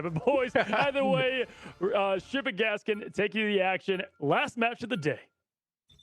But boys, either way, Ship and Gaskin take you to the action. Last match of the day.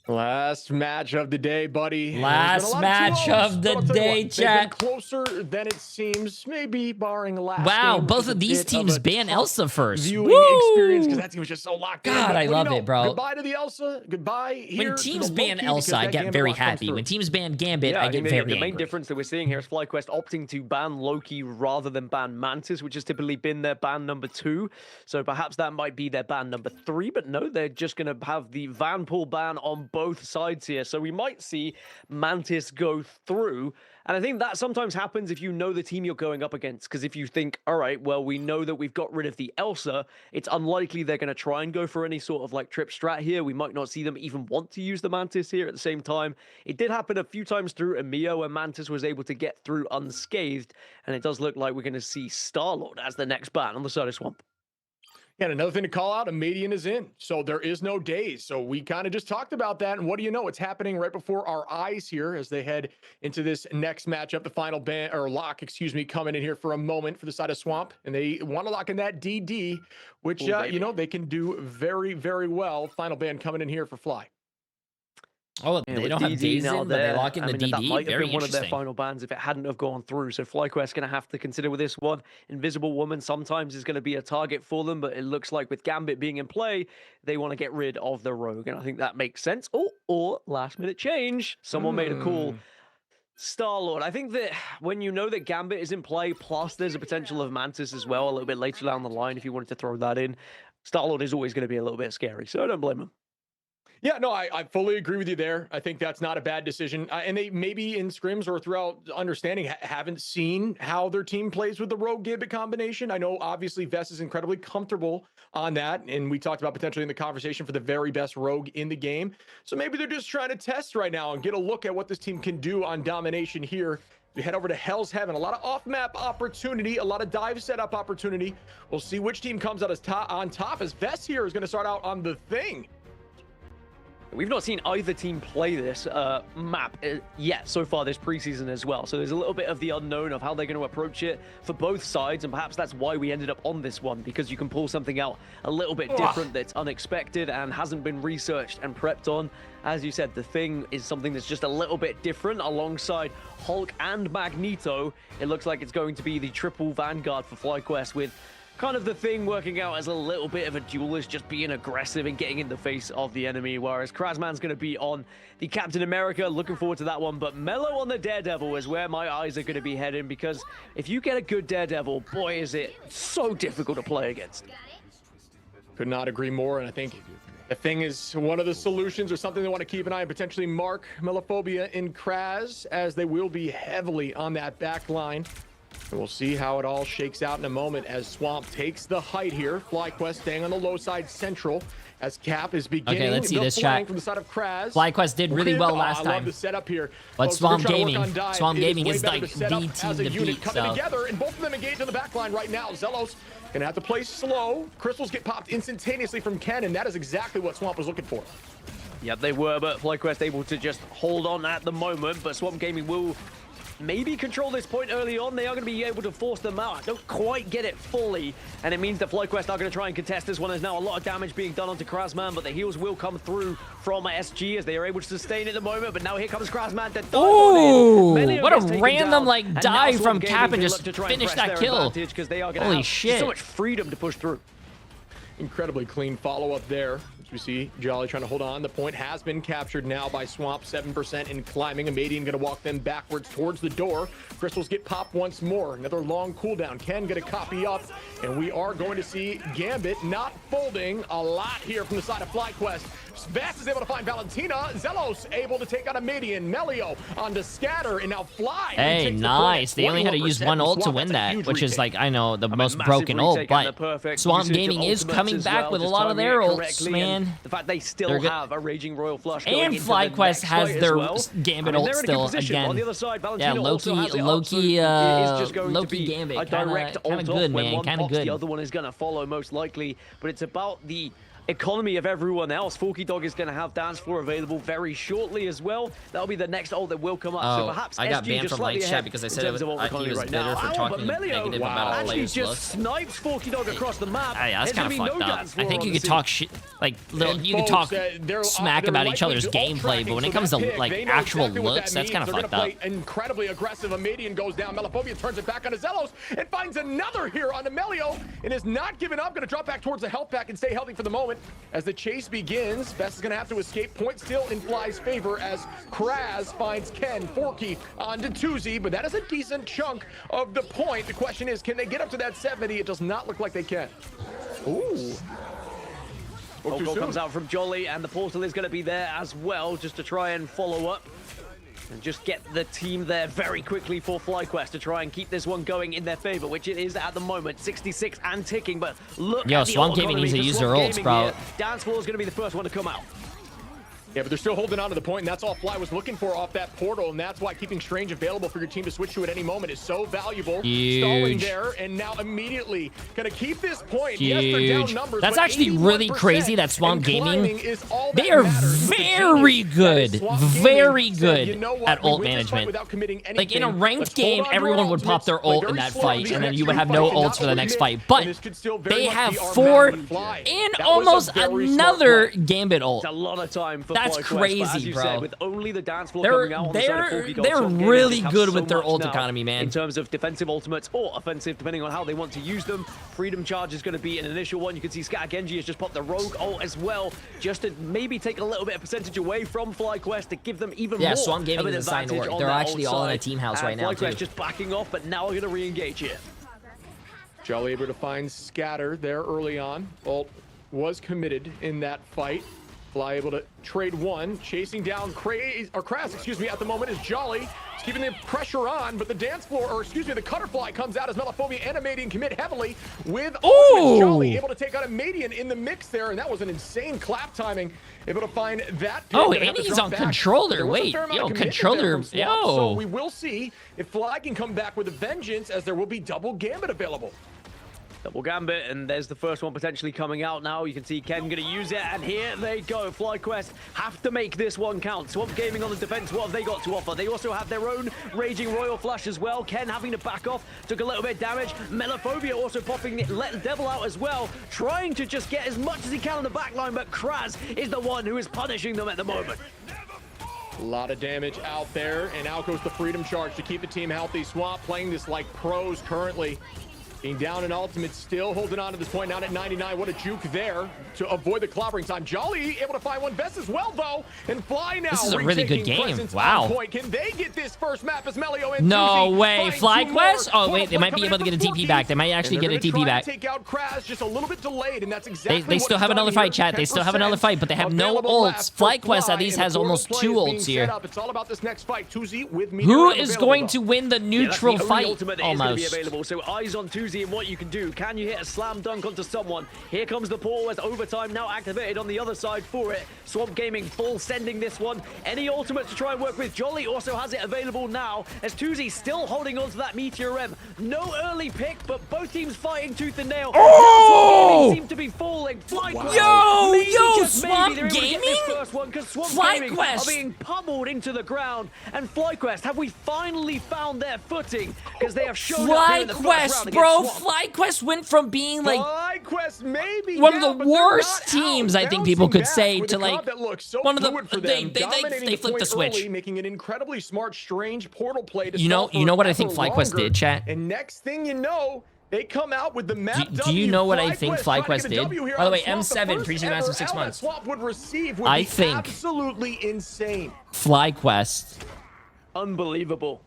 Last match of the day, buddy. Last match of the day, chat. Closer than it seems, maybe barring last. Wow, both of these teams ban Elsa first. Viewing experience because that team was just so locked in. God, I love it, bro. Goodbye to the Elsa. Goodbye. Here When teams ban Elsa, I get very happy. When teams ban Gambit, I get very angry. The main difference that we're seeing here is FlyQuest opting to ban Loki rather than ban Mantis, which has typically been their ban number 2. So perhaps that might be their ban number 3. But no, they're just going to have the Vanpool ban on both sides here. So we might see Mantis go through. And I think that sometimes happens if you know the team you're going up against. Because if you think, all right, well, we know that we've got rid of the Elsa, it's unlikely they're going to try and go for any sort of like trip strat here. We might not see them even want to use the Mantis here at the same time. It did happen a few times through EMEA where Mantis was able to get through unscathed. And it does look like we're going to see Star-Lord as the next ban on the side of Swamp. Yeah, and another thing to call out, Amadian is in, so there is no days. So we kind of just talked about that, and what do you know? It's happening right before our eyes here as they head into this next matchup, the final ban or lock, excuse me, coming in here for a moment for the side of Swamp, and they want to lock in that DD, which you know they can do very, very well. Final ban coming in here for Fly. Oh, they don't have days in, but they lock in the DD. That might have Very been one of their interesting. final bans if it hadn't have gone through. So FlyQuest going to have to consider with this one. Invisible Woman sometimes is going to be a target for them, but it looks like with Gambit being in play, they want to get rid of the Rogue, and I think that makes sense. Oh, or last minute change. Someone made a call. Star-Lord. I think that when you know that Gambit is in play, plus there's a potential of Mantis as well a little bit later down the line if you wanted to throw that in, Star-Lord is always going to be a little bit scary, so I don't blame him. Yeah, no, I fully agree with you there. I think that's not a bad decision. And they maybe in scrims or throughout understanding haven't seen how their team plays with the Rogue Gambit combination. I know obviously Vess is incredibly comfortable on that. And we talked about potentially in the conversation for the very best Rogue in the game. So maybe they're just trying to test right now and get a look at what this team can do on domination here. We head over to Hell's Heaven. A lot of off-map opportunity, a lot of dive setup opportunity. We'll see which team comes out as on top as Vess here is going to start out on the Thing. We've not seen either team play this map yet so far this preseason as well. So there's a little bit of the unknown of how they're going to approach it for both sides. And perhaps that's why we ended up on this one, because you can pull something out a little bit different that's unexpected and hasn't been researched and prepped on. As you said, the Thing is something that's just a little bit different alongside Hulk and Magneto. It looks like it's going to be the triple Vanguard for FlyQuest with kind of the Thing working out as a little bit of a duelist, just being aggressive and getting in the face of the enemy, whereas Krasman's going to be on the Captain America. Looking forward to that one, but Mello on the Daredevil is where my eyes are going to be heading, because if you get a good Daredevil, boy, is it so difficult to play against. Could not agree more, and I think the Thing is one of the solutions or something they want to keep an eye on, potentially mark Melophobia in Kraz, as they will be heavily on that back line. And we'll see how it all shakes out in a moment as Swamp takes the height here. FlyQuest staying on the low side central as Cap is beginning. Okay, let's see this shot. From the side of Kraz. FlyQuest did really well last I love time. the setup here. But Folks, Swamp they're trying to Gaming, work on dive. Swamp It Gaming way is better like to set the up team as a to unit beat, coming so. together, and both of them engage on the back line right now. Zelos gonna have to play slow. Crystals get popped instantaneously from Ken, and that is exactly what Swamp was looking for. Yep, they were, but FlyQuest able to just hold on at the moment, but Swamp Gaming will maybe control this point early on. They are going to be able to force them out. I don't quite get it fully, and it means that FlyQuest are going to try and contest this one. There's now a lot of damage being done onto Krasman, but the heals will come through from SG as they are able to sustain at the moment. But now here comes Krasman to dive on in. What a gets taken random down, like and now dive Swamp from Gaming Cap and can just look to try and finish press that their kill. advantage, 'cause they are going to Holy have shit. so much freedom to push through. Incredibly clean follow-up there. As we see Jolly trying to hold on. The point has been captured now by Swamp, 7% in climbing. Amadian going to walk them backwards towards the door. Crystals get popped once more. Another long cooldown. Ken going to copy up, and we are going to see Gambit not folding a lot here from the side of FlyQuest. Vast is able to find Valentina. Zelos able to take out Amadian. Melio on to Scatter, and now Fly. Hey, nice. They only had to use one ult to win that, which is like, I know, the most broken ult, but Swamp Gaming is coming back with a lot of their ults, man. The fact they still have a Raging Royal Flush going and into the FlyQuest next has fight their as well. Gambit I mean, ult they're in a good still position. again. On the other side, Yeah, Valentino also has it up, so it is just going to be Gambit, a direct kinda ult good, when man, one kinda pops, good. the other one is going to follow most likely, but it's about the economy of everyone else. FLYQUEST is going to have dance floor available very shortly as well. That'll be the next ult that will come up. So perhaps I got SG banned just from Lights slightly chat because I said he was right bitter for talking negative about a player's just looks. snipes FLYQUEST across the map. That's kind of fucked up. I think you could talk talk shit, like you can talk smack about each other's gameplay, but when it comes to like actual looks, that's kind of fucked up. Incredibly aggressive. Amadian goes down. Melaphobia turns it back on Zelos and finds another here on Amelio and is not giving up. Going to drop back towards the health pack and stay healthy for the moment. As the chase begins, Best is going to have to escape. Point still in Fly's favor as Kraz finds Ken. Forky on to Tuzi, but that is a decent chunk of the point. The question is, can they get up to that 70? It does not look like they can. Ooh. Goal comes out from Jolly, and the portal is going to be there as well, just to try and follow up and just get the team there very quickly for FLYQUEST to try and keep this one going in their favor, which it is at the moment. 66 and ticking, but look at the Swamp Gaming needs to use their ults, bro. Dance Floor is going to be the first one to come out. Yeah, but they're still holding on to the point, and that's all Fly was looking for off that portal, and that's why keeping Strange available for your team to switch to at any moment is so valuable. Huge. Stalling there, and now immediately gonna keep this point. Huge. Yes, they're down numbers, that's but actually really crazy that Swamp Gaming, they are are very good at ult management. Like in a ranked game, everyone would pop their ult in that fight, and then you would have no ults for the next fight. But they have 4 and almost another Gambit ult. That's a lot of time for That's crazy, bro. Said, with only the dance floor coming out on the side of they're really good with their ult economy, man. In terms of defensive ultimates or offensive, depending on how they want to use them. Freedom Charge is going to be an initial one. You can see Scatter Genji has just popped the Rogue ult as well, just to maybe take a little bit of percentage away from FLYQUEST to give them even more Swamp Gaming of an is a sign to advantage work. on They're that actually all in a team house right now, too. FLYQUEST just backing off, but now we're going to re-engage here. Jolly able to find Scatter there early on. Ult was committed in that fight. Fly able to trade one, chasing down Kraz, excuse me, at the moment is Jolly. He's keeping the pressure on, but the dance floor, or excuse me, the Cutterfly comes out as Melaphobia and Amadian commit heavily with Jolly able to take out Amadian in the mix there, and that was an insane clap timing. Able to find that. And he's on controller. Wait, controller. So we will see if Fly can come back with a vengeance, as there will be double Gambit available. Double Gambit, and there's the first one potentially coming out now. You can see Ken going to use it, and here they go. FLYQUEST have to make this one count. Swamp Gaming on the defense, what have they got to offer? They also have their own Raging Royal Flash as well. Ken having to back off, took a little bit of damage. Melaphobia also popping Let the Devil out as well, trying to just get as much as he can on the back line, but Kraz is the one who is punishing them at the moment. A lot of damage out there, and out goes the Freedom Charge to keep the team healthy. Swamp playing this like pros currently. Being down in ultimate, still holding on to this point, now at 99. What a juke there to avoid the clobbering time. Jolly able to find one. Best as well, though, and Fly now. This is a really good game. Wow. Can they get this first map as Melio and No way. FLYQUEST? Oh, wait, they might be able to get a TP back. They might actually get a TP back. Take out Kraz, just a little bit delayed, and that's exactly they still have another fight, chat. They still have another fight, but they have no ults. FLYQUEST at least has almost 2 ults here. It's all about this next fight. Tuzi with me. Who is going to win the neutral fight? Almost. So eyes on Tuzi and what you can do. Can you hit a slam dunk onto someone? Here comes the portal as overtime now activated on the other side for it. Swamp Gaming full sending this one. Any ultimate to try and work with? Jolly also has it available now as Tuzi still holding on to that Meteor M. No early pick, but both teams fighting tooth and nail. Oh! Seem to be falling. FLYQUEST. Yo, Swamp Gaming? FLYQUEST are being pummeled into the ground, and FLYQUEST, have we finally found their footing? Because they have shown up here in the first round, bro. FLYQUEST went from being like maybe, one of the worst teams, I think people could say, to like one of the they flipped the switch. Making an incredibly smart, Strange portal play. You know what I think FLYQUEST did, chat? And next thing you know, they come out with the map. Do you know what I think FLYQUEST did? By the way, M7 pre-season massive 6 months. I think absolutely insane. FLYQUEST unbelievable.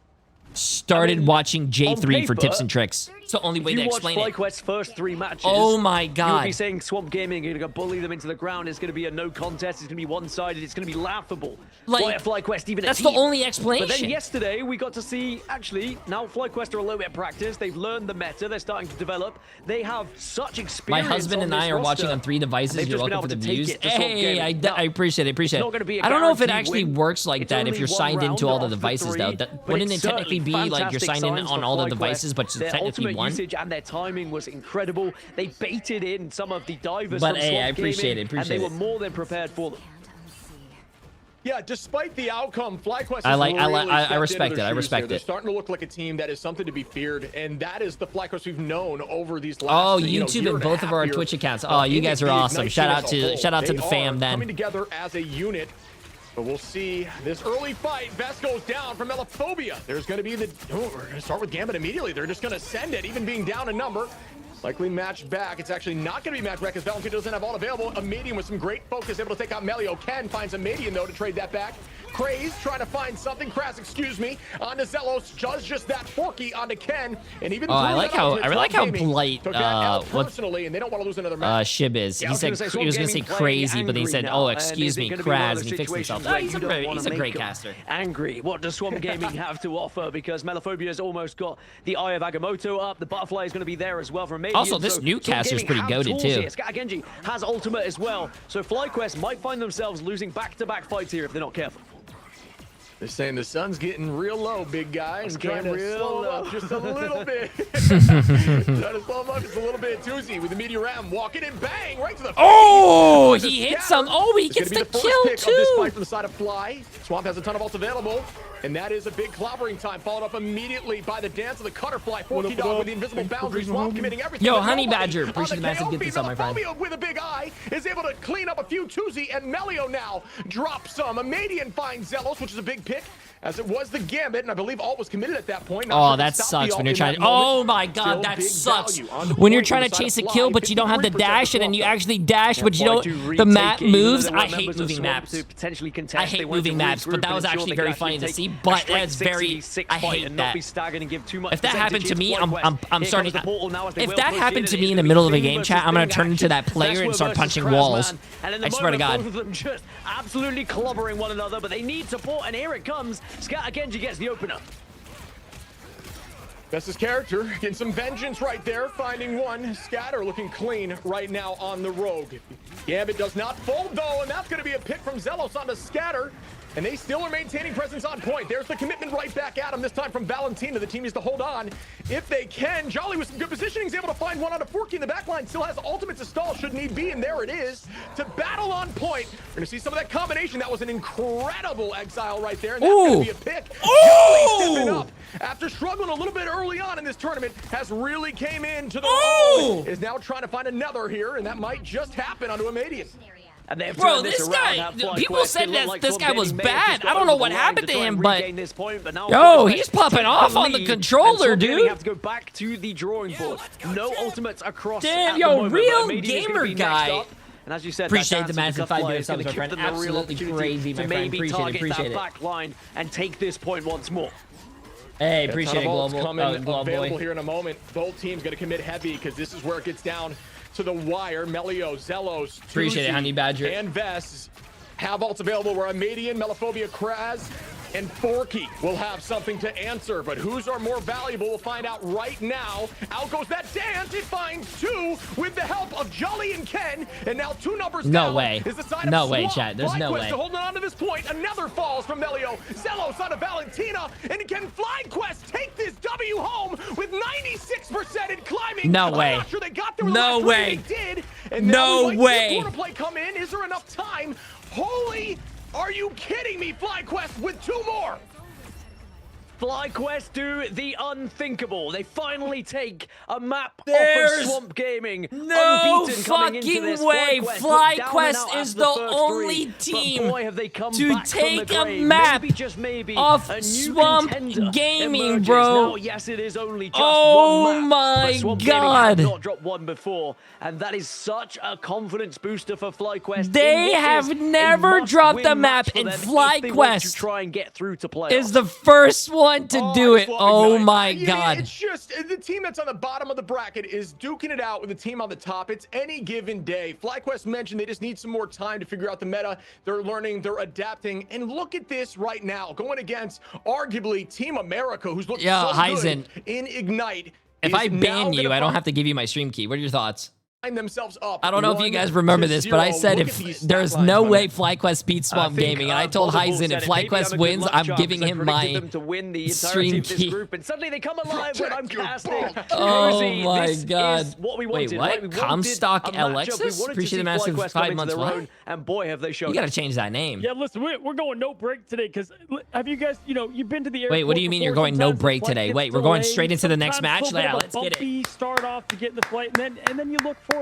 Started watching Jay3 for tips and tricks. It's the only way to explain it. FLYQUEST's first 3 matches. Oh my god. You would be saying Swamp Gaming are going to bully them into the ground. It's going to be a no contest. It's going to be one-sided. It's going to be laughable. Like, why are FLYQUEST even that's the only explanation. But then yesterday we got to see, actually, now FLYQUEST are a little bit of practice. They've learned the meta. They're starting to develop. They have such experience. My husband and I are watching on 3 devices. You're welcome for the views. Hey, I appreciate it. I don't know if it actually works like that if you're signed into all the devices, though. Wouldn't it technically be like you're signed in on all the devices, but technically usage and their timing was incredible. They baited in some of the divers But from hey, Swamp I appreciate Gaming, it. and they were more than prepared for them. Yeah, despite the outcome, FlyQuest I respect it. I respect it. They're starting to look like a team that is something to be feared, and that is the FlyQuest we've known over these last YouTube and both of our Twitch accounts. Oh, you guys are awesome. Shout out to the fam then. Coming together as a unit. But we'll see this early fight. Vest goes down from Melaphobia. There's going to be we're going to start with Gambit immediately. They're just going to send it, even being down a number. Likely matched back. It's actually not going to be matched back because Valentina doesn't have all available. A Median with some great focus, able to take out Melio. Ken finds a Median, though, to trade that back. Craze trying to find something. Crass, excuse me. Onto Zelos. Does just that. Forky onto Ken. And even I like how polite personally, and they don't want to lose another match. Shib is. He said he was going to say crazy, but he said, "Oh, excuse me, Kraz," and he fixed himself. No, he's a great caster. Angry. What does Swamp Gaming have to offer? Because Melaphobia has almost got the Eye of Agamotto up. The Butterfly is going to be there as well from Median. Also, this new caster's pretty goated too. Genji has ultimate as well. So FlyQuest might find themselves losing back-to-back fights here if they're not careful. They're saying the sun's getting real low, big guy. And trying to slow up just a little bit. Trying to slow him up just a little bit. Tuzi with the Meteor Ram walking in, bang, right to the face. Oh, he hits some. Oh, he gets the kill too. Of this fight from the side of Fly. Swamp has a ton of ults available. And that is a big clobbering time, followed up immediately by the dance of the Cutterfly. 4K Dog with the invisible boundary. Swamp committing everything. Yo, Honey Badger, appreciate the massive gift on my friend. With a big eye is able to clean up a few. Tuzi and Melio now drop some. A Median finds Zelos, which is a big pick, as it was the Gambit, and I believe ult was committed at that point. Oh, that sucks when you're trying to... Oh my god, that sucks. When you're trying to chase a kill, but you don't have the dash, and then you actually dash, but you don't... The map moves. I hate moving maps. I hate moving maps, but that was actually very funny to see, but that's very... I hate that. If that happened to me, I'm starting... If that happened to me in the middle of a game chat, I'm going to turn into that player and start punching walls. I swear to god. Both of them just absolutely clobbering one another, but they need support, and here it comes. Scatter Genji gets the opener. That's his character, getting some vengeance right there, finding one. Scatter looking clean right now on the Rogue. Gambit does not fold though, and that's gonna be a pick from Zelos onto Scatter. And they still are maintaining presence on point. There's the commitment right back at him, this time from Valentina. The team needs to hold on if they can. Jolly with some good positioning is able to find one on a Forky in the back line. Still has ultimate to stall should need be, and there it is. To battle on point. We're gonna see some of that combination. That was an incredible exile right there, and that's gonna be a pick. Jolly stepping up after struggling a little bit early on in this tournament, has really came into the is now trying to find another here, and that might just happen onto a Median. Bro, this guy, people said that this guy was bad. I don't know what happened to him, but yo, he's popping off on the controller, dude. Have to go back to the drawing board. No ultimates across. Damn, yo, real gamer guy. And as you said, appreciate the massive 5 years subs, my friend. Absolutely crazy, my friend. Appreciate it. Back line and take this point once more. Hey, appreciate it, Global. Available here in a moment. Both teams going to commit heavy because this is where it gets down to the wire. Melio, Zelos, appreciate it, Honey Badger, and Vess have ults available where a Median, Melaphobia, Kraz, and Forky will have something to answer. But whose are more valuable, we'll find out right now. Out goes that dance. It finds 2 with the help of Jolly and Ken. And now 2 numbers no down way. Is the side no of way, Swamp. chat. There's no way. Holding on to this point. Another falls from Melio. Zelos on a Valentina. And can FlyQuest take this W home with 96% in climbing? No way. I'm not sure they got there. No way. They did. And no way. Quarter play come in. Is there enough time? Holy... Are you kidding me? FlyQuest with 2 more. FlyQuest do the unthinkable. They finally take a map There's off of Swamp Gaming. No fucking way. FlyQuest is the only team to take a map off Swamp Gaming, bro. Now, yes, it is only just one map, my Swamp god. Gaming have not dropped one before, and that is such a confidence booster for FlyQuest. They have never dropped a map, and FlyQuest try and get through to play is the first one to do it. Oh my god. It's just the team that's on the bottom of the bracket is duking it out with the team on the top. It's any given day. FlyQuest mentioned they just need some more time to figure out the meta. They're learning, they're adapting, and look at this right now, going against arguably Team America, who's looking so good in Ignite. If I ban you, I don't have to give you my stream key. What are your thoughts? themselves up. I don't know if you guys remember this, but I said if there's no way FlyQuest beats Swamp Gaming, and I told Heisen if FlyQuest wins, I'm giving him my to win the stream this key. group, and suddenly they come alive when I'm casting. Oh my god! What we wanted, wait, what? Right? We Comstock Alexis? Appreciate the massive 5 months. What? And boy, have they shown. You gotta change that name. Yeah, listen, we're going no break today because have you guys, you've been to the airport. Wait, what do you mean you're going no break today? Wait, we're going straight into the next match. Yeah, let's get it. Start off to get in the flight, and then you look for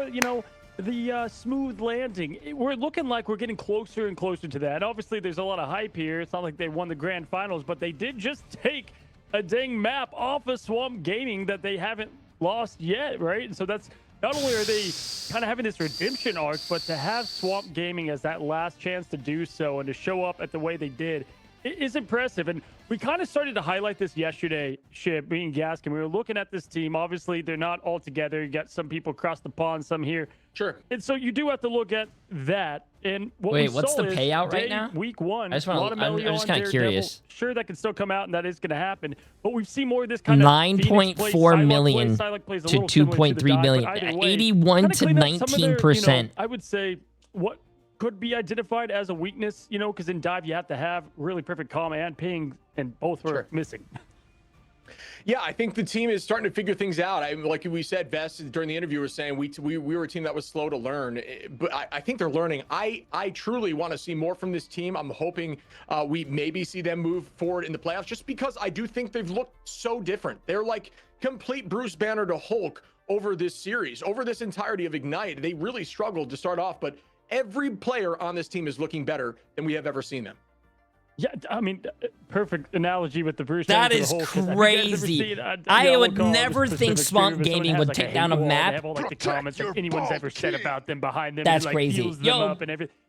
the smooth landing. We're looking like we're getting closer and closer to that. Obviously, there's a lot of hype here. It's not like they won the grand finals, but they did just take a dang map off of Swamp Gaming that they haven't lost yet, right? And so that's not only are they kind of having this redemption arc, but to have Swamp Gaming as that last chance to do so and to show up at the way they did is impressive. And we kind of started to highlight this yesterday, Shib, being Gaskin. We were looking at this team. Obviously, they're not all together. You got some people across the pond, some here. Sure. And so you do have to look at that. And wait, what's the payout right now? Week 1. I just want to. I'm just kind of curious. Sure, that can still come out, and that is going to happen. But we've seen more of this kind of 9.4 million to 2.3 million, 81 to 19%. I would say what could be identified as a weakness, because in dive you have to have really perfect comm and ping, and both were missing. Yeah, I think the team is starting to figure things out. Like we said, Vest during the interview was saying we were a team that was slow to learn, but I think they're learning. I truly want to see more from this team. I'm hoping we maybe see them move forward in the playoffs, just because I do think they've looked so different. They're like complete Bruce Banner to Hulk over this series, over this entirety of Ignite. They really struggled to start off, but every player on this team is looking better than we have ever seen them. Yeah, I mean, perfect analogy with the Bruce. That is crazy. I would never think Swamp Gaming would take down a map. They have all like the comments that anyone's ever said about them behind them. That's like, crazy. Yo,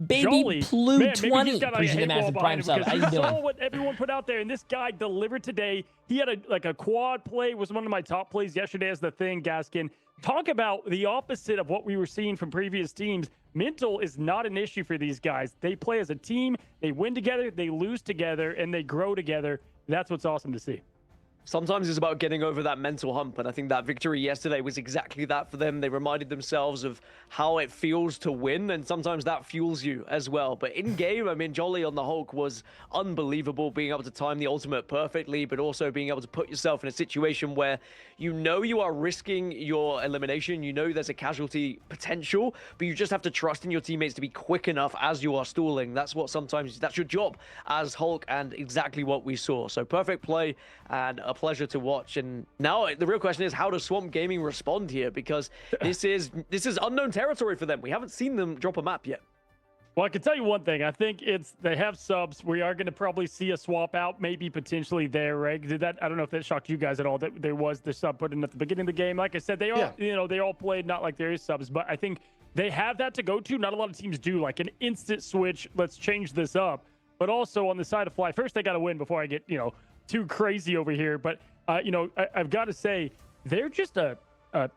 baby Blue 20. Appreciate the massive prime sub. How you doing? Saw what everyone put out there, and this guy delivered today. He had a quad play. Was one of my top plays yesterday as the thing, Gaskin. Talk about the opposite of what we were seeing from previous teams. Mental is not an issue for these guys. They play as a team. They win together. They lose together, and they grow together. That's what's awesome to see. Sometimes it's about getting over that mental hump, and I think that victory yesterday was exactly that for them. They reminded themselves of how it feels to win, and sometimes that fuels you as well. But in game, I mean, Jolly on the Hulk was unbelievable, being able to time the ultimate perfectly, but also being able to put yourself in a situation where you are risking your elimination, there's a casualty potential, but you just have to trust in your teammates to be quick enough as you are stalling. That's your job as Hulk, and exactly what we saw. So perfect play and a pleasure to watch. And now the real question is, how does Swamp Gaming respond here? Because this is unknown territory for them. We haven't seen them drop a map yet. Well, I can tell you one thing. I think they have subs. We are going to probably see a swap out, maybe potentially there, right? I don't know if that shocked you guys at all, that there was the sub put in at the beginning of the game. Like I said, they all, they all played not like there is subs, but I think they have that to go to. Not a lot of teams do, like an instant switch. Let's change this up. But also on the side of Fly, first they got to win before I get, too crazy over here. But, I've got to say, they're just a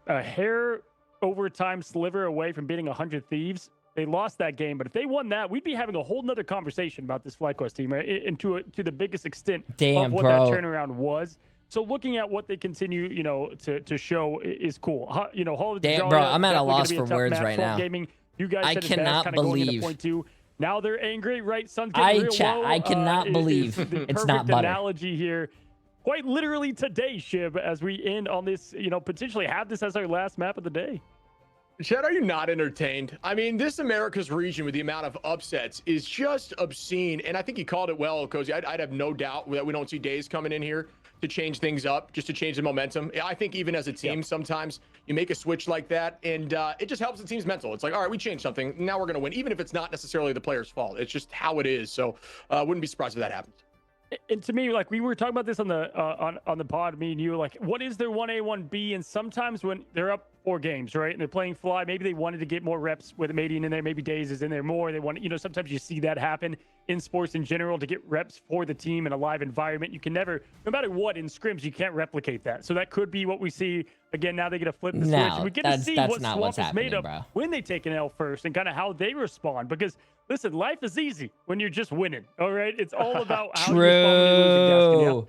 hair overtime sliver away from beating 100 Thieves. They lost that game, but if they won that, we'd be having a whole nother conversation about this FlyQuest team, right? And to the biggest extent of what that turnaround was. So looking at what they continue, to show is cool. Damn, bro, I'm at a loss for words right now. Gaming. You guys I cannot believe. Point two. Now they're angry, right? Sun's getting real low. I cannot believe it's not butter. Analogy here. Quite literally today, Shib, as we end on this, potentially have this as our last map of the day. Chad, are you not entertained? I mean, this America's region with the amount of upsets is just obscene. And I think you called it well, Cozy. I'd have no doubt that we don't see Days coming in here to change things up, just to change the momentum. I think even as a team, sometimes you make a switch like that, and it just helps the team's mental. It's like, all right, we changed something. Now we're going to win, even if it's not necessarily the player's fault. It's just how it is. So wouldn't be surprised if that happens. And to me, like we were talking about this on the pod, me and you, like, what is their 1A, 1B? And sometimes when they're up 4 games, right, and they're playing Fly, maybe they wanted to get more reps with Madian in there, maybe Days is in there more. They want, sometimes you see that happen in sports in general, to get reps for the team in a live environment. You can never, no matter what, in scrims, you can't replicate that. So that could be what we see again. Now they get to flip the switch. We get to see what Swamp is made of when they take an L first, and kind of how they respond. Because listen, life is easy when you're just winning. All right, it's all about how you respond when you're losing.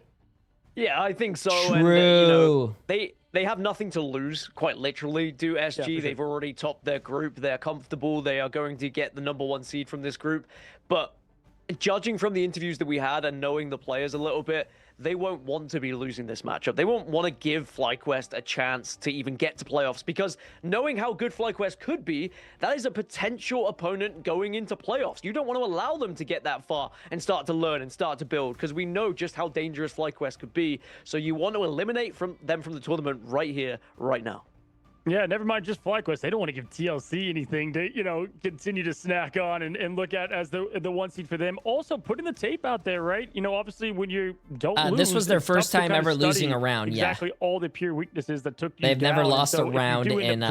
Yeah, I think so. True. And, they have nothing to lose, quite literally, do SG. Yeah, They've already topped their group. They're comfortable. They are going to get the #1 seed from this group. But judging from the interviews that we had and knowing the players a little bit, they won't want to be losing this matchup. They won't want to give FlyQuest a chance to even get to playoffs, because knowing how good FlyQuest could be, that is a potential opponent going into playoffs. You don't want to allow them to get that far and start to learn and start to build, because we know just how dangerous FlyQuest could be. So you want to eliminate them from the tournament right here, right now. Yeah, never mind just FlyQuest. They don't want to give TLC anything to, you know, continue to snack on and look at as the 1 seed for them. Also, putting the tape out there, right? You know, obviously when you don't lose, this was their first time ever losing a round. Exactly all the pure weaknesses that took you They've down. never lost so a round in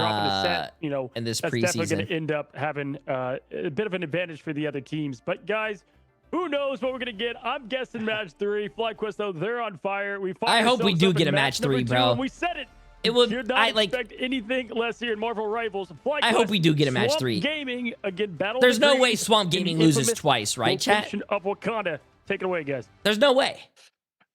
you know, in this that's definitely preseason. going to end up having a bit of an advantage for the other teams. But guys, who knows what we're going to get? I'm guessing match 3. FlyQuest, though, they're on fire. I hope we do get a match 3, bro. And we said it. It will. Should not expect anything less here in Marvel Rivals. FlyQuest, I hope we do get a match 3. Gaming again, Battle. There's no way Swamp Gaming loses twice, right, chat? Of Wakanda. Take it away, guys. There's no way.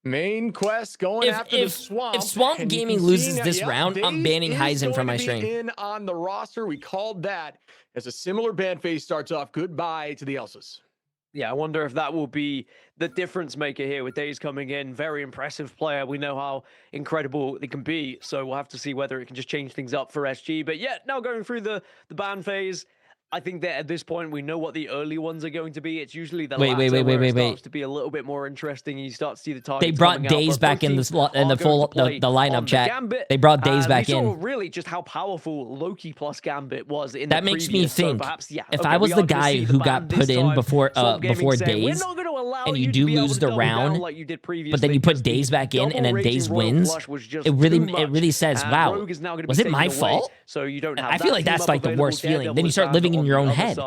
Main quest going after the Swamp. If Swamp Gaming loses this round, I'm banning Heisen from my stream. In on the roster, we called that as a similar ban phase starts off. Goodbye to the Elsas. Yeah, I wonder if that will be the difference maker here with Days coming in. Very impressive player. We know how incredible it can be. So we'll have to see whether it can just change things up for SG. But yeah, now going through the ban phase, I think that at this point, we know what the early ones are going to be. It's usually the latter where it starts to be a little bit more interesting, and you start to see the targets. They brought Days back in the lineup, chat. They brought Days back in. We saw really just how powerful Loki plus Gambit was in that the makes me think, so perhaps, yeah, if I was the guy who got put in before Days, and you do lose the round, but then you put Days back in, and then Days wins, it really says, wow, was it my fault? So you don't have I feel like that's like the worst feeling. Then you start living in your own head.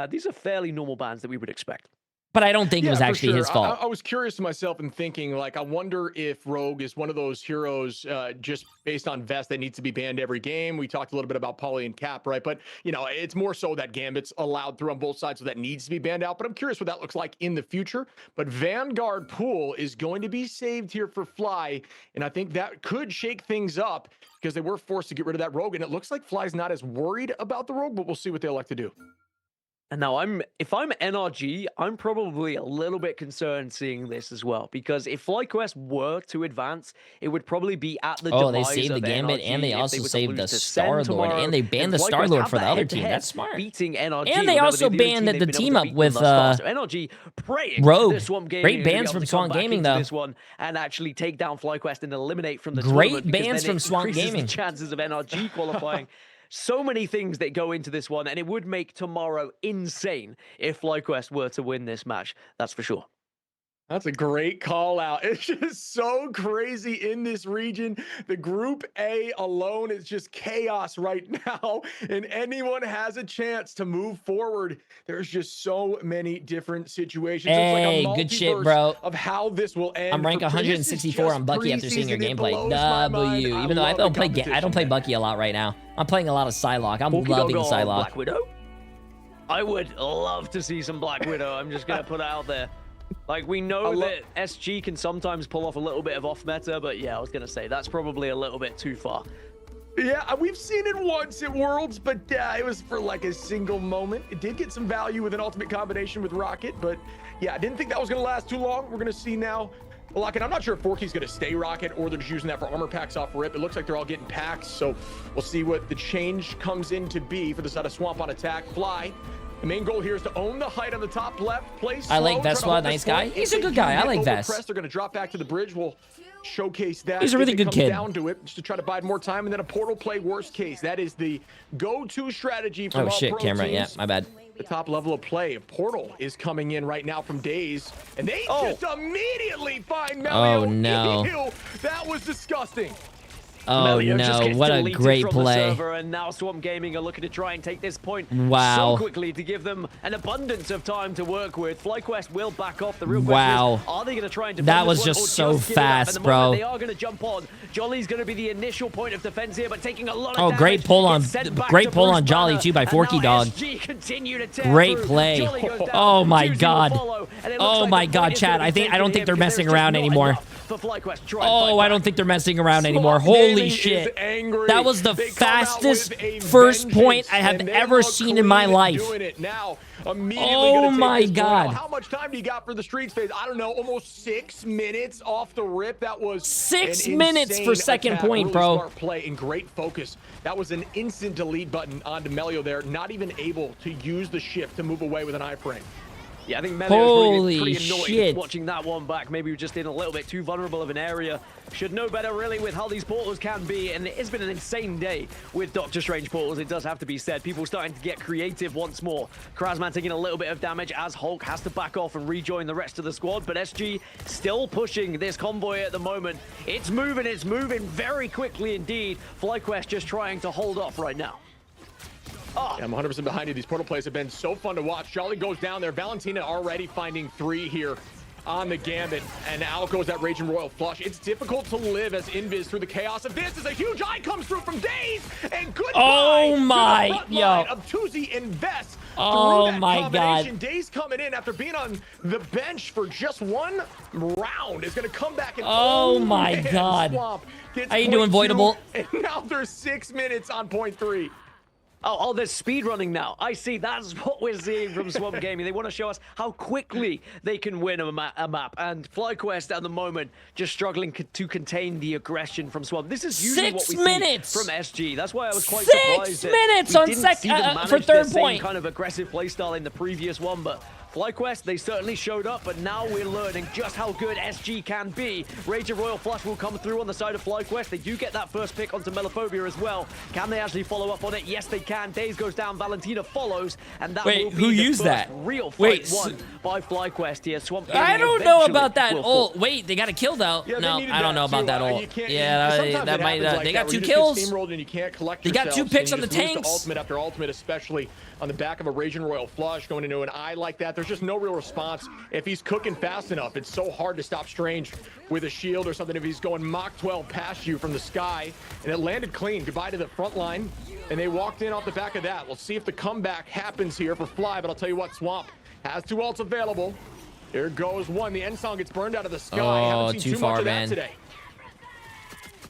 These are fairly normal bans that we would expect. But I don't think it was actually his fault. I was curious to myself and thinking, like, I wonder if Rogue is one of those heroes just based on Vest that needs to be banned every game. We talked a little bit about Polly and Cap, right? But, you know, it's more so that Gambit's allowed through on both sides, so that needs to be banned out. But I'm curious what that looks like in the future. But Vanguard Pool is going to be saved here for Fly, and I think that could shake things up because they were forced to get rid of that Rogue, and it looks like Fly's not as worried about the Rogue, but we'll see what they elect to do. And now if I'm NRG, I'm probably a little bit concerned seeing this as well, because if FlyQuest were to advance, it would probably be at the demise they saved the Gambit, NRG, and they also saved the Star-Lord, and they banned the Star-Lord for the other team. That's smart. Beating NRG, and they also banned the team up with NRG praying Rogue. Swamp Gaming. Great bans from Swamp Gaming, though. This one and actually take down FlyQuest and eliminate from the great bans from Swamp Gaming. The chances of NRG qualifying. So many things that go into this one, and it would make tomorrow insane if FlyQuest were to win this match. That's for sure. That's a great call out. It's just so crazy in this region. The Group A alone is just chaos right now, and anyone has a chance to move forward. There's just so many different situations. Hey, it's like a good shit, bro. Of how this will end. I'm ranked 164 on Bucky after seeing your gameplay. W. Even though I don't play Bucky a lot right now. I'm playing a lot of Psylocke. I'm loving Psylocke. Black Widow. I would love to see some Black Widow. I'm just gonna put it out there. Like, we know that SG can sometimes pull off a little bit of off meta, but yeah, I was going to say that's probably a little bit too far. Yeah, we've seen it once at Worlds, but it was for like a single moment. It did get some value with an ultimate combination with Rocket, but yeah, I didn't think that was going to last too long. We're going to see now. And I'm not sure if Forky's going to stay Rocket or they're just using that for armor packs off rip. It looks like they're all getting packs, so we'll see what the change comes in to be for the side of Swamp on attack. Fly. The main goal here is to own the height on the top left. Play slow, I like Vespa, nice guy. He's a good guy. I like Vest. They're going to drop back to the bridge. We'll showcase that. He's a really good kid. Down to it, just to try to bide more time, and then a portal play. Worst case, that is the go-to strategy from all pro camera. teams. Yeah, my bad. The top level of play. A portal is coming in right now from Days, and they just immediately find Melio. Oh no, Ew, that was disgusting. Oh no, what a great play. And now Swamp Gaming are looking to try and take this point so quickly to give them an abundance of time to work with. FlyQuest will back off. The real question is, are they going to try and defend that was this just one, so fast, bro. They are going to jump on. Jolly's going to be the initial point of defense here, but taking a lot of damage. Great pull on Jolly too by Forky Dog. Great play. Oh my god. Oh my god, chat. I don't think they're messing around anymore. for FlyQuest. Oh, I don't think they're messing around anymore. Holy shit. That was the fastest first point I have ever seen in my life. Oh my God. How much time do you got for the streets phase? I don't know, almost 6 minutes off the rip. That was 6 minutes for second point, really bro. Smart play and great focus. That was an instant delete button on Melio there, not even able to use the shift to move away with an iframe. Yeah, I think Melio's pretty annoyed watching that one back. Maybe we're just in a little bit too vulnerable of an area. Should know better, really, with how these portals can be. And it's been an insane day with Doctor Strange portals, it does have to be said. People starting to get creative once more. Krasman taking a little bit of damage as Hulk has to back off and rejoin the rest of the squad. But SG still pushing this convoy at the moment. It's moving very quickly indeed. FlyQuest just trying to hold off right now. Oh. Yeah, I'm 100% behind you. These portal plays have been so fun to watch. Jolly goes down there. Valentina already finding 3 here on the Gambit. And out goes that Raging Royal Flush. It's difficult to live as Invis through the chaos of this. As a huge eye comes through from Daze. And goodbye oh my, to the front line of Tuzi and Vess. Oh my God. Daze coming in after being on the bench for just 1 round is going to come back and oh my man, God. Swamp How you doing, Voidable? And now there's 6 minutes on point 3. Oh, there's speed running now. I see. That's what we're seeing from Swamp Gaming. They want to show us how quickly they can win a map. And FlyQuest at the moment just struggling to contain the aggression from Swamp. This is usually what we see from SG. That's why I was quite surprised. 6 minutes on for third point. Kind of aggressive playstyle in the previous one, but FlyQuest, they certainly showed up, but now we're learning just how good SG can be. Rage of Royal Flush will come through on the side of FlyQuest. They do get that first pick onto Melophobia as well. Can they actually follow up on it? Yes, they can. Daze goes down, Valentina follows, and that will be who the used first that? real fight won by FlyQuest here. Swamp Gaming I don't know about that ult. Wait, they got a kill though. Yeah, no, I don't know about that ult. Yeah, that might. Like they got that, 2 kills. And you can't collect they got 2 picks on the tanks. Ultimate after ultimate, especially on the back of a Raging Royal Flush going into an eye like that. There's just no real response. If he's cooking fast enough, it's so hard to stop Strange with a shield or something. If he's going Mach 12 past you from the sky, and it landed clean. Goodbye to the front line, and they walked in off the back of that. We'll see if the comeback happens here for Fly, but I'll tell you what, Swamp has 2 ults available. Here goes 1. The end song gets burned out of the sky. Oh, haven't seen too much of that today.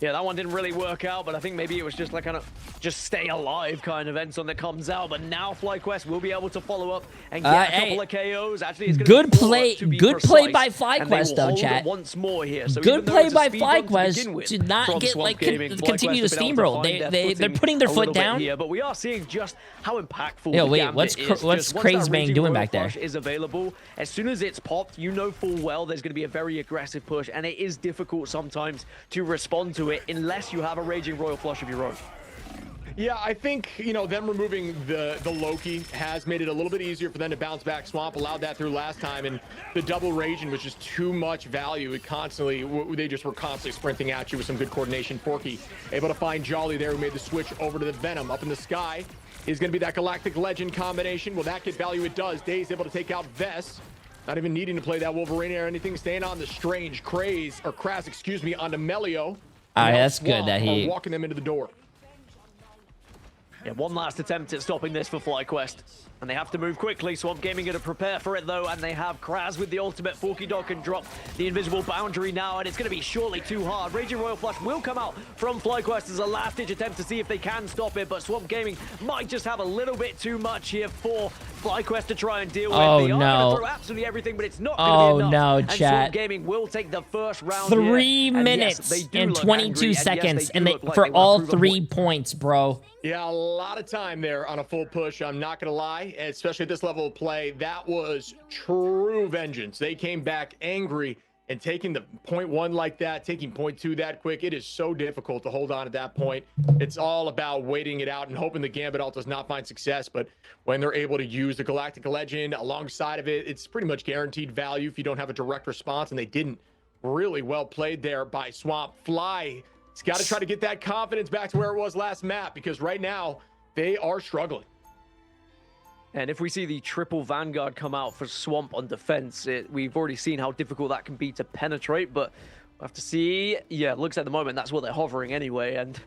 Yeah, that one didn't really work out, but I think maybe it was just like kind of just stay alive kind of end song that comes out. But now FlyQuest will be able to follow up and get a couple of KOs. Actually, it's good play by FlyQuest though, chat. Once more here. So good play by FlyQuest to not get continue to steamroll. They're putting their foot down here, but we are seeing just how impactful. Yo, wait, what's Crazebang doing back there? Is available as soon as it's popped. You know full well there's going to be a very aggressive push, and it is difficult sometimes to respond to it unless you have a Raging Royal Flush of your own. Yeah, I think, you know, them removing the Loki has made it a little bit easier for them to bounce back. Swamp allowed that through last time, and the double Raging was just too much value. It constantly, they just were constantly sprinting at you with some good coordination. Forky able to find Jolly there, who made the switch over to the Venom. Up in the sky is going to be that Galactic Legend combination. Will that get value? It does. Daze able to take out Vess. Not even needing to play that Wolverine or anything. Staying on the Strange Kraz, excuse me, onto Melio. All right, that's good that he walking them into the door. Yeah, one last attempt at stopping this for FlyQuest. And they have to move quickly. Swamp Gaming going to prepare for it, though. And they have Kraz with the ultimate. Forky Dog can drop the invisible boundary now. And it's going to be surely too hard. Raging Royal Flush will come out from FlyQuest as a last-ditch attempt to see if they can stop it. But Swamp Gaming might just have a little bit too much here for FlyQuest to try and deal with. They are going to throw absolutely everything, but it's not going to be enough. No, chat. Swamp Gaming will take the first round 3 minutes and 22 seconds. And for all 3 points, bro. Yeah, a lot of time there on a full push. I'm not going to lie, especially at this level of play. That was true vengeance. They came back angry, and taking the 0.1 like that, taking 0.2 that quick, it is so difficult to hold on at that point. It's all about waiting it out and hoping the Gambit ult does not find success. But when they're able to use the Galactic Legend alongside of it, it's pretty much guaranteed value if you don't have a direct response, and they didn't. Really well played there by Swamp. Fly, he's got to try to get that confidence back to where it was last map, because right now they are struggling. And if we see the triple Vanguard come out for Swamp on defense, we've already seen how difficult that can be to penetrate, but we'll have to see. Yeah, it looks at the moment that's what they're hovering anyway, and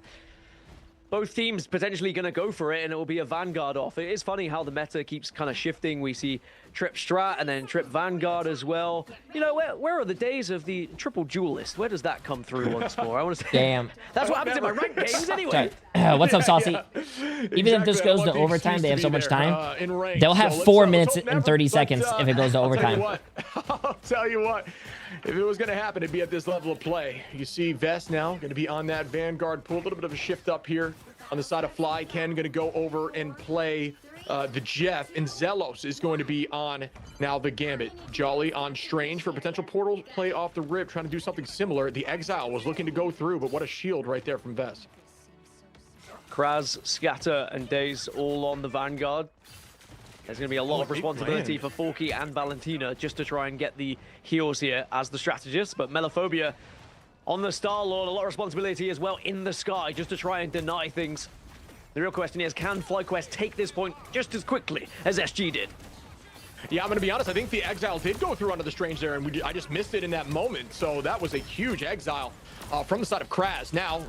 both teams potentially going to go for it, and it will be a Vanguard off. It is funny how the meta keeps kind of shifting. We see Trip Strat and then Trip Vanguard as well. You know, where are the days of the triple duelist? Where does that come through once more? I want to say, damn. That's what happens in my ranked games anyway. What's up, Saucy? Even if this goes to overtime, they have so much time. They'll have 4 minutes and 30 seconds if it goes to overtime. I'll tell you what. If it was going to happen, it'd be at this level of play. You see Vest now going to be on that Vanguard pool. A little bit of a shift up here on the side of Fly. Ken going to go over and play the Jeff. And Zelos is going to be on now the Gambit. Jolly on Strange for potential portal play off the rip, trying to do something similar. The Exile was looking to go through, but what a shield right there from Vest. Kraz, Scatter, and Daze all on the Vanguard. There's going to be a lot of responsibility for Forky and Valentina just to try and get the heals here as the strategist. But Melophobia on the Star-Lord, a lot of responsibility as well in the sky just to try and deny things. The real question is, can FlyQuest take this point just as quickly as SG did? Yeah, I'm going to be honest. I think the Exile did go through onto the Strange there, and I just missed it in that moment. So that was a huge Exile from the side of Kraz. Now,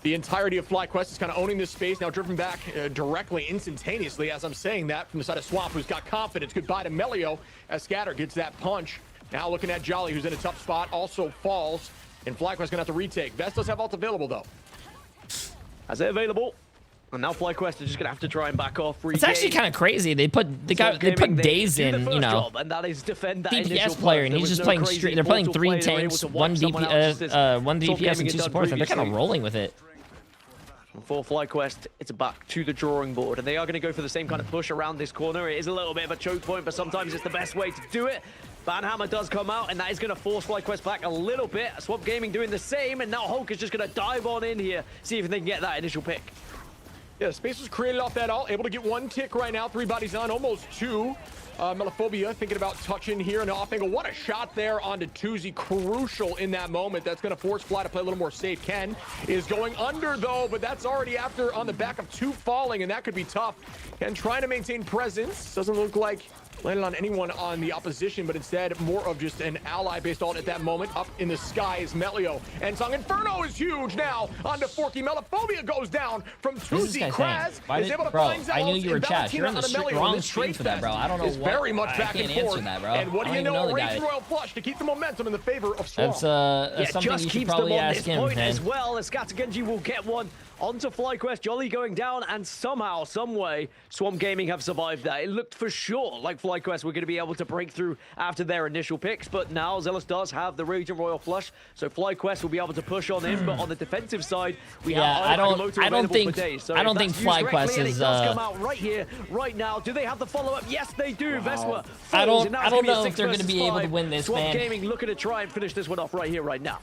the entirety of FlyQuest is kind of owning this space, now driven back directly, instantaneously, as I'm saying that, from the side of Swamp, who's got confidence. Goodbye to Melio, as Scatter gets that punch. Now looking at Jolly, who's in a tough spot, also falls, and FlyQuest going to have to retake. Vest does have ult available, though. Has it available? And now FlyQuest are just going to have to try and back off. It's actually kind of crazy. They put Daze in, you know, and that is defend that DPS player, and he's just playing straight. They're playing 3 tanks, 1 DPS, and 2 supports, and they're kind of rolling with it. For FlyQuest, it's back to the drawing board, and they are going to go for the same kind of push around this corner. It is a little bit of a choke point, but sometimes it's the best way to do it. Banhammer does come out, and that is going to force FlyQuest back a little bit. Swamp Gaming doing the same, and now Hulk is just going to dive on in here, see if they can get that initial pick. Yeah, space was created off that ult, able to get 1 tick right now, 3 bodies on, almost 2. Melophobia thinking about touching here and off angle. What a shot there onto Tuzi. Crucial in that moment. That's going to force Fly to play a little more safe. Ken is going under, though, but that's already after on the back of 2 falling, and that could be tough. Ken trying to maintain presence. Doesn't look like landed on anyone on the opposition, but instead more of just an ally-based ult at that moment. Up in the sky is Melio. And Song Inferno is huge now onto Forky. Melophobia goes down from Tuzi. Kraz is able to find Zelos. I knew you were trash. You're on the wrong stream for that, bro. I don't know what. Very much back and forth. That, bro. And what do you know? Rage Royal Flush to keep the momentum in the favor of Swamp. That's something just you should keeps probably them on ask this him, point man. as well. As Scatter Genji will get one onto FlyQuest. Jolly going down, and somehow, some way, Swamp Gaming have survived that. It looked for sure like FlyQuest were going to be able to break through after their initial picks, but now Zealous does have the Raging Royal Flush, so FlyQuest will be able to push on in. But on the defensive side, we have I don't think FlyQuest is come out right here, right now. Do they have the follow-up? Yes, they do. Wow. Vespa. I don't know if they're going to be able to win this, Swamp man. Gaming looking to try and finish this one off right here, right now.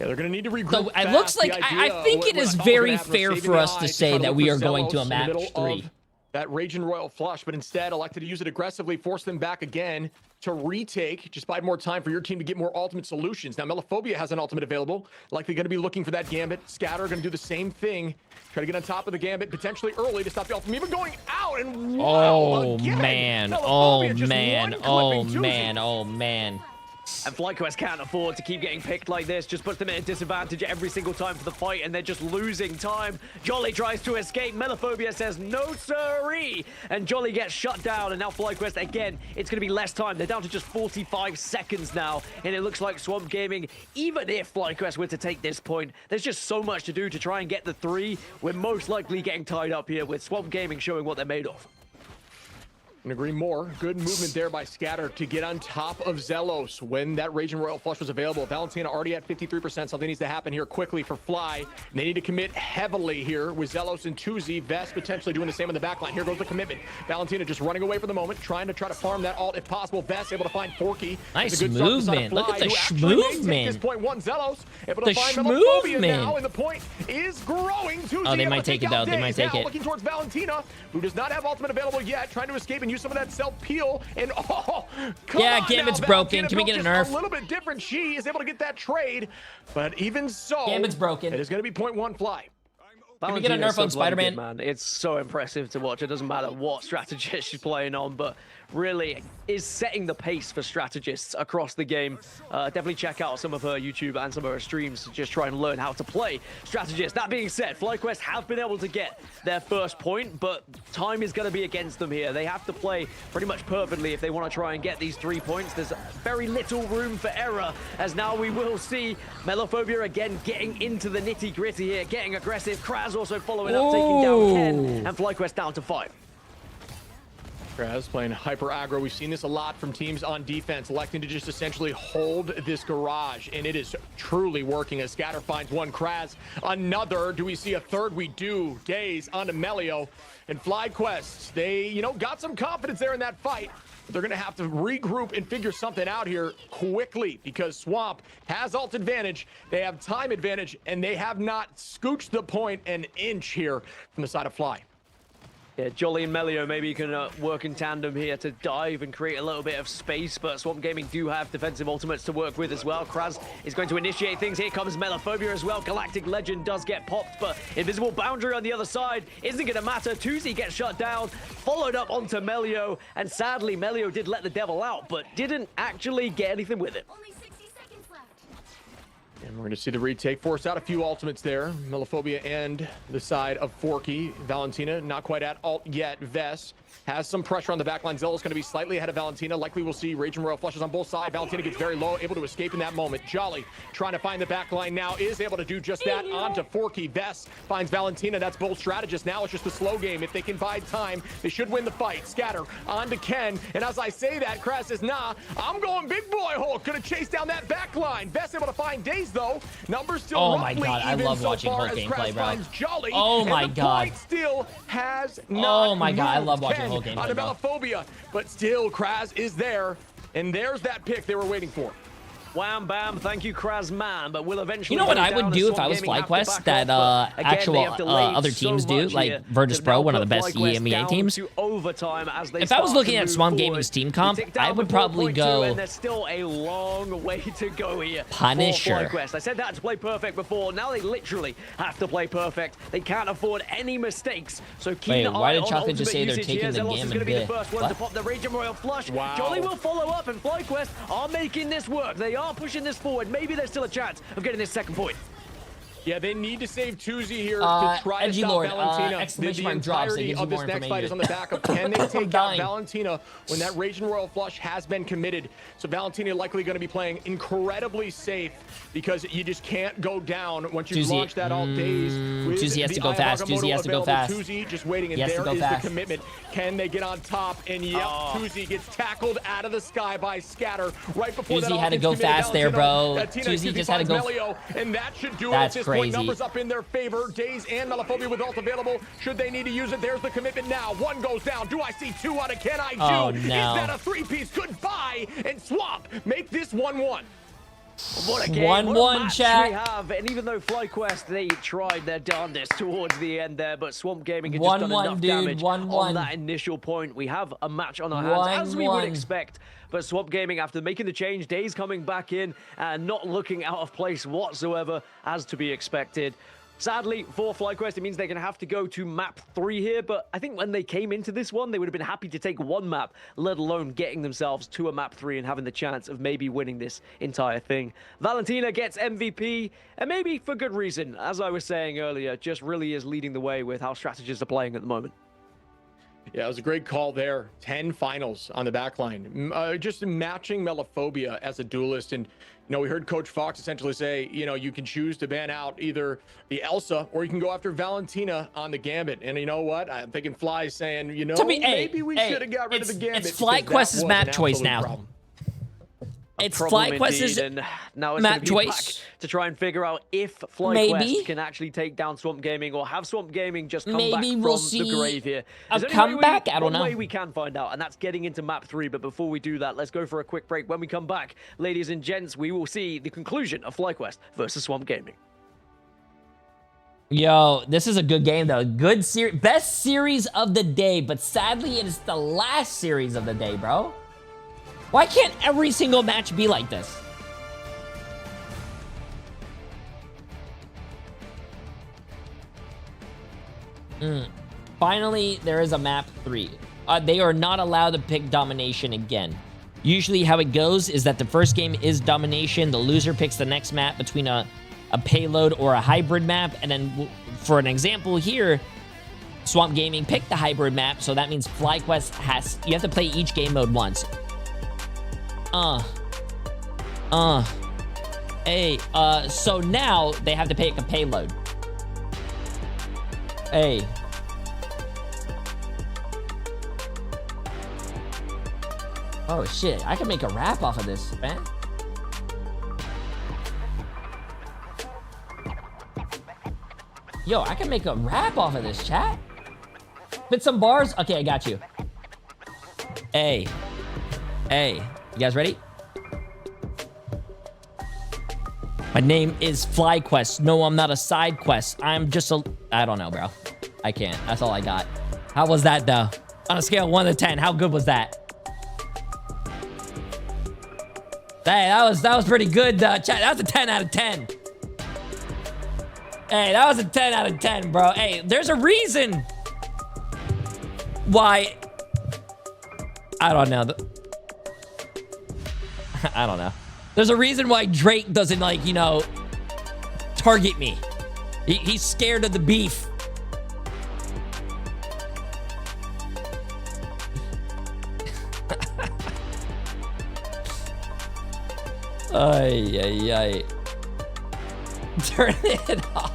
Yeah, they're going to need to regroup. So it looks like I think it is very fair for us to say that we are going to a match 3. That Raging Royal Flush, but instead elected to use it aggressively, force them back again to retake. Just buy more time for your team to get more ultimate solutions. Now, Melophobia has an ultimate available. Likely going to be looking for that Gambit. Scatter going to do the same thing. Try to get on top of the Gambit, potentially early to stop the ult from even going out. And wow, man. And FlyQuest can't afford to keep getting picked like this. Just puts them at a disadvantage every single time for the fight, and they're just losing time. Jolly tries to escape. Melophobia says, no siree. And Jolly gets shut down, and now FlyQuest, again, it's going to be less time. They're down to just 45 seconds now, and it looks like Swamp Gaming, even if FlyQuest were to take this point, there's just so much to do to try and get the 3. We're most likely getting tied up here with Swamp Gaming showing what they're made of. Couldn't agree more. Good movement there by Scatter to get on top of Zelos when that Raging Royal Flush was available. Valentina already at 53%. Something needs to happen here quickly for Fly. They need to commit heavily here with Zelos and Tuzi. Vest potentially doing the same on the backline. Here goes the commitment. Valentina just running away for the moment, trying to farm that ult if possible. Vest able to find Forky. Nice movement. Look at the movement. This point one Zelos able to find movement now, and the point is growing. Tuzi they might take it though. They might take it. Looking towards Valentina, who does not have ultimate available yet, trying to escape and use some of that self-peel, and Gambit's broken. Can we get a nerf? A little bit different. She is able to get that trade, but even so, Gambit's broken. It is going to be 0.1 Fly. Can we get a nerf on Spider-Man? Man, it's so impressive to watch. It doesn't matter what strategist she's playing on, but really is setting the pace for strategists across the game. Definitely check out some of her YouTube and some of her streams to just try and learn how to play strategists. That being said, FlyQuest have been able to get their first point, but time is going to be against them here. They have to play pretty much perfectly if they want to try and get these 3 points. There's very little room for error, as now we will see Melophobia again getting into the nitty-gritty here, getting aggressive. Kraz also following up, taking down Ken, and FlyQuest down to 5. Kraz playing hyper aggro. We've seen this a lot from teams on defense, electing to just essentially hold this garage, and it is truly working as Scatter finds one. Kraz another. Do we see a third? We do. Days onto Melio and FlyQuest. They, you know, got some confidence there in that fight. But they're going to have to regroup and figure something out here quickly because Swamp has ult advantage. They have time advantage, and they have not scooched the point an inch here from the side of Fly. Yeah, Jolly and Melio maybe can work in tandem here to dive and create a little bit of space, but Swamp Gaming do have defensive ultimates to work with as well. Kraz is going to initiate things. Here comes Melophobia as well. Galactic Legend does get popped, but Invisible Boundary on the other side isn't going to matter. Tuzi gets shut down, followed up onto Melio, and sadly, Melio did let the devil out, but didn't actually get anything with it. And we're going to see the retake. Force out a few ultimates there. Melophobia and the side of Forky. Valentina not quite at ult yet. Vess has some pressure on the backline. Zella's going to be slightly ahead of Valentina. Likely we'll see Raging Royal flushes on both sides. Valentina gets very low, able to escape in that moment. Jolly trying to find the backline now, is able to do just that. Onto Forky. Vess finds Valentina. That's both strategists. Now it's just a slow game. If they can buy time, they should win the fight. Scatter onto Ken. And as I say that, Kraz says, nah, I'm going big boy Hulk. Gonna chase down that backline. Vess able to find Days though. Numbers still oh my god, I love watching Hulk gameplay, bro. Jolly, oh my god. Still has not oh my god, I love moved. watching Hulk gameplay, bro. Melophobia, but still Kraz is there, and there's that pick they were waiting for. Wham bam, thank you, Kraz man, but we'll eventually. You know what I would do if I was FlyQuest that actual other teams do, like Virtus Pro, one of the best EMEA teams. If I was looking at Swamp Gaming's team comp, I would probably go. And there's still a long way to go here. Punisher. I said that to play perfect before. Now they literally have to play perfect. They can't afford any mistakes. So keep an eye on why did Chocolate just say they're taking here. the Zelos game is going to be the first one to pop the Raging Royal flush. Wow. Jolly will follow up, and FlyQuest are making this work. They are pushing this forward. Maybe there's still a chance of getting this second point. Yeah, they need to save Tuzi here to try to stop Valentina. The entirety of this next fight is on the back of can they take out Valentina when that Raging Royal flush has been committed. So Valentina likely going to be playing incredibly safe because you just can't go down once you launch that all days. Tuzi has to go fast. Tuzi has to go fast. Tuzi just waiting, and there is the commitment. Can they get on top? And yep, Tuzi gets tackled out of the sky by Scatter right before that. Tuzi had to go fast there, bro. Tuzi just had to go. And that should do it. That's crazy. Numbers up in their favor. Days and Melophobia with ult available. Should they need to use it? There's the commitment now. One goes down. Do I see two out of Can I do? Oh, no. Is that a three-piece? Goodbye. And Swamp make this 1-1. What a game. 1-1, chat. We have, and even though FlyQuest, they tried their darndest towards the end there, but Swamp Gaming had just done enough damage on that initial point. We have a match on our hands, as we would expect. But Swamp Gaming, after making the change, Days coming back in and not looking out of place whatsoever, as to be expected. Sadly, for FlyQuest, it means they're going to have to go to map 3 here, but I think when they came into this one, they would have been happy to take one map, let alone getting themselves to a map 3 and having the chance of maybe winning this entire thing. Valentina gets MVP, and maybe for good reason. As I was saying earlier, just really is leading the way with how strategists are playing at the moment. Yeah, it was a great call there. 10 finals on the back line. Just matching Melophobia as a duelist. And, you know, we heard Coach Fox essentially say, you know, you can choose to ban out either the Elsa or you can go after Valentina on the Gambit. And you know what? I'm thinking Fly's saying, you know, maybe we should have got rid of the Gambit. It's FlyQuest's map choice now. Problem. It's FlyQuest's now it's map choice to try and figure out if FlyQuest can actually take down Swamp Gaming or have Swamp Gaming just come back from the grave here. A comeback? I don't know. One way we can find out, and that's getting into map 3. But before we do that, let's go for a quick break. When we come back, ladies and gents, we will see the conclusion of FlyQuest versus Swamp Gaming. Yo, this is a good game though. Good series, best series of the day, but sadly it is the last series of the day, bro. Why can't every single match be like this? Finally, there is a map 3. They are not allowed to pick domination again. Usually how it goes is that the first game is domination. The loser picks the next map between a payload or a hybrid map. And then for an example here, Swamp Gaming picked the hybrid map. So that means FlyQuest you have to play each game mode once. So now they have to pick a payload. Hey. Oh shit, I can make a rap off of this, man. Yo, I can make a rap off of this, chat. Spit some bars? Okay, I got you. Hey. Hey, you guys ready? My name is FlyQuest. No, I'm not a side quest. I'm just a... I don't know, bro. I can't. That's all I got. How was that, though? On a scale of 1 to 10, how good was that? Hey, that was pretty good, chat. That was a 10 out of 10. Hey, that was a 10 out of 10, bro. Hey, there's a reason why... I don't know. I don't know. There's a reason why Drake doesn't, like, you know, target me. He's scared of the beef. Ay. Turn it off.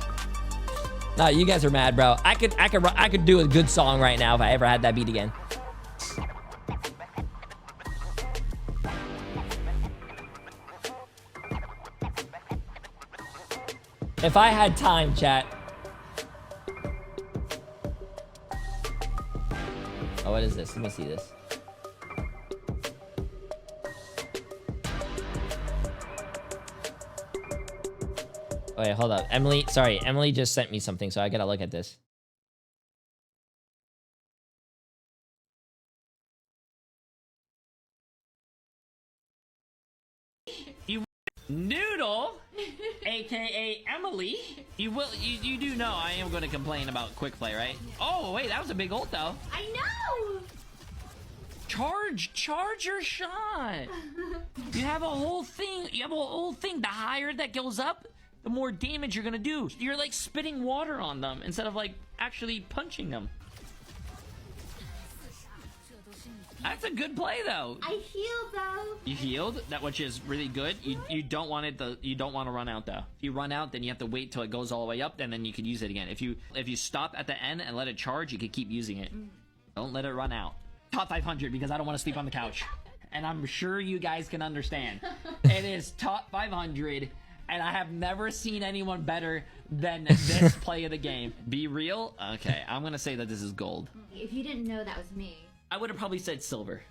Nah, you guys are mad, bro. I could do a good song right now if I ever had that beat again. If I had time, chat. Oh, what is this? Let me see this. Oh, wait, hold up. Emily, sorry. Emily just sent me something, so I gotta look at this. You Noodle, aka Emily. You do know I am gonna complain about quick play, right? Oh, wait, that was a big ult, though. I know! Charge your shot. You have a whole thing. The higher that goes up, the more damage you're gonna do. You're like spitting water on them instead of like actually punching them. That's a good play though. I healed though. You healed, which is really good. You don't want to run out though. If you run out, then you have to wait till it goes all the way up, and then you can use it again. If you stop at the end and let it charge, you can keep using it. Don't let it run out. Top 500 because I don't want to sleep on the couch. And I'm sure you guys can understand. It is top 500. And I have never seen anyone better than this play of the game. Be real? Okay, I'm going to say that this is gold. If you didn't know that was me. I would have probably said silver.